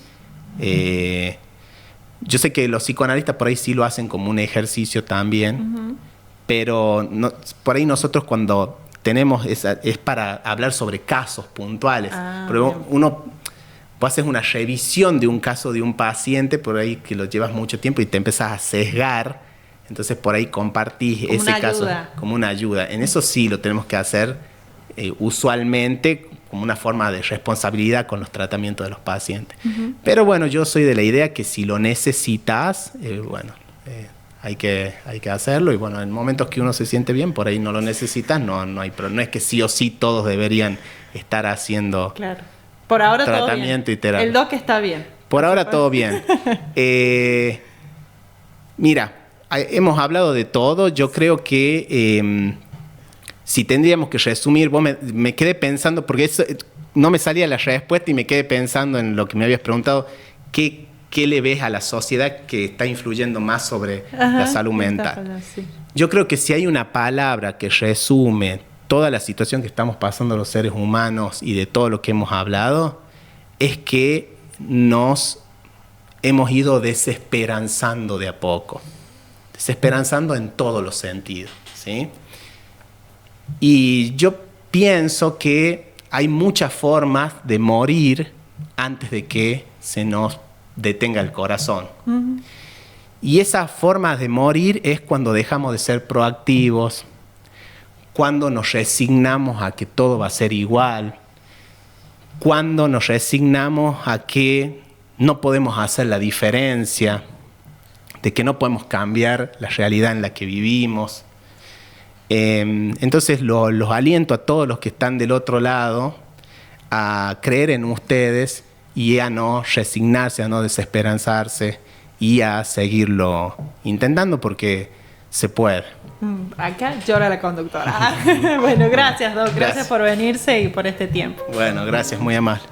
Yo sé que los psicoanalistas por ahí sí lo hacen como un ejercicio también, pero no, por ahí nosotros cuando tenemos es para hablar sobre casos puntuales. Pero uno... Vos haces una revisión de un caso de un paciente, por ahí que lo llevas mucho tiempo y te empezás a sesgar, entonces por ahí compartís como ese caso como una ayuda. En eso sí lo tenemos que hacer usualmente como una forma de responsabilidad con los tratamientos de los pacientes. Pero bueno, yo soy de la idea que si lo necesitas, hay que hacerlo, y bueno, en momentos que uno se siente bien, por ahí no lo necesitas, no hay problema. No es que sí o sí todos deberían estar haciendo... Claro. Por ahora tratamiento todo bien. Y terapia. El doc está bien. Por ahora todo bien. Mira, hemos hablado de todo. Yo creo que si tendríamos que resumir, vos me quedé pensando, porque eso, no me salía la respuesta y me quedé pensando en lo que me habías preguntado. ¿Qué le ves a la sociedad que está influyendo más sobre la salud mental? Sí. Yo creo que si hay una palabra que resume toda la situación que estamos pasando los seres humanos y de todo lo que hemos hablado, es que nos hemos ido desesperanzando de a poco. Desesperanzando en todos los sentidos, ¿sí? Y yo pienso que hay muchas formas de morir antes de que se nos detenga el corazón. Y esas formas de morir es cuando dejamos de ser proactivos, cuando nos resignamos a que todo va a ser igual, cuando nos resignamos a que no podemos hacer la diferencia, de que no podemos cambiar la realidad en la que vivimos. Entonces los aliento a todos los que están del otro lado a creer en ustedes y a no resignarse, a no desesperanzarse y a seguirlo intentando, porque se puede. Acá llora la conductora. Bueno, gracias, Doc. Gracias por venirse y por este tiempo. Bueno, gracias, muy amable.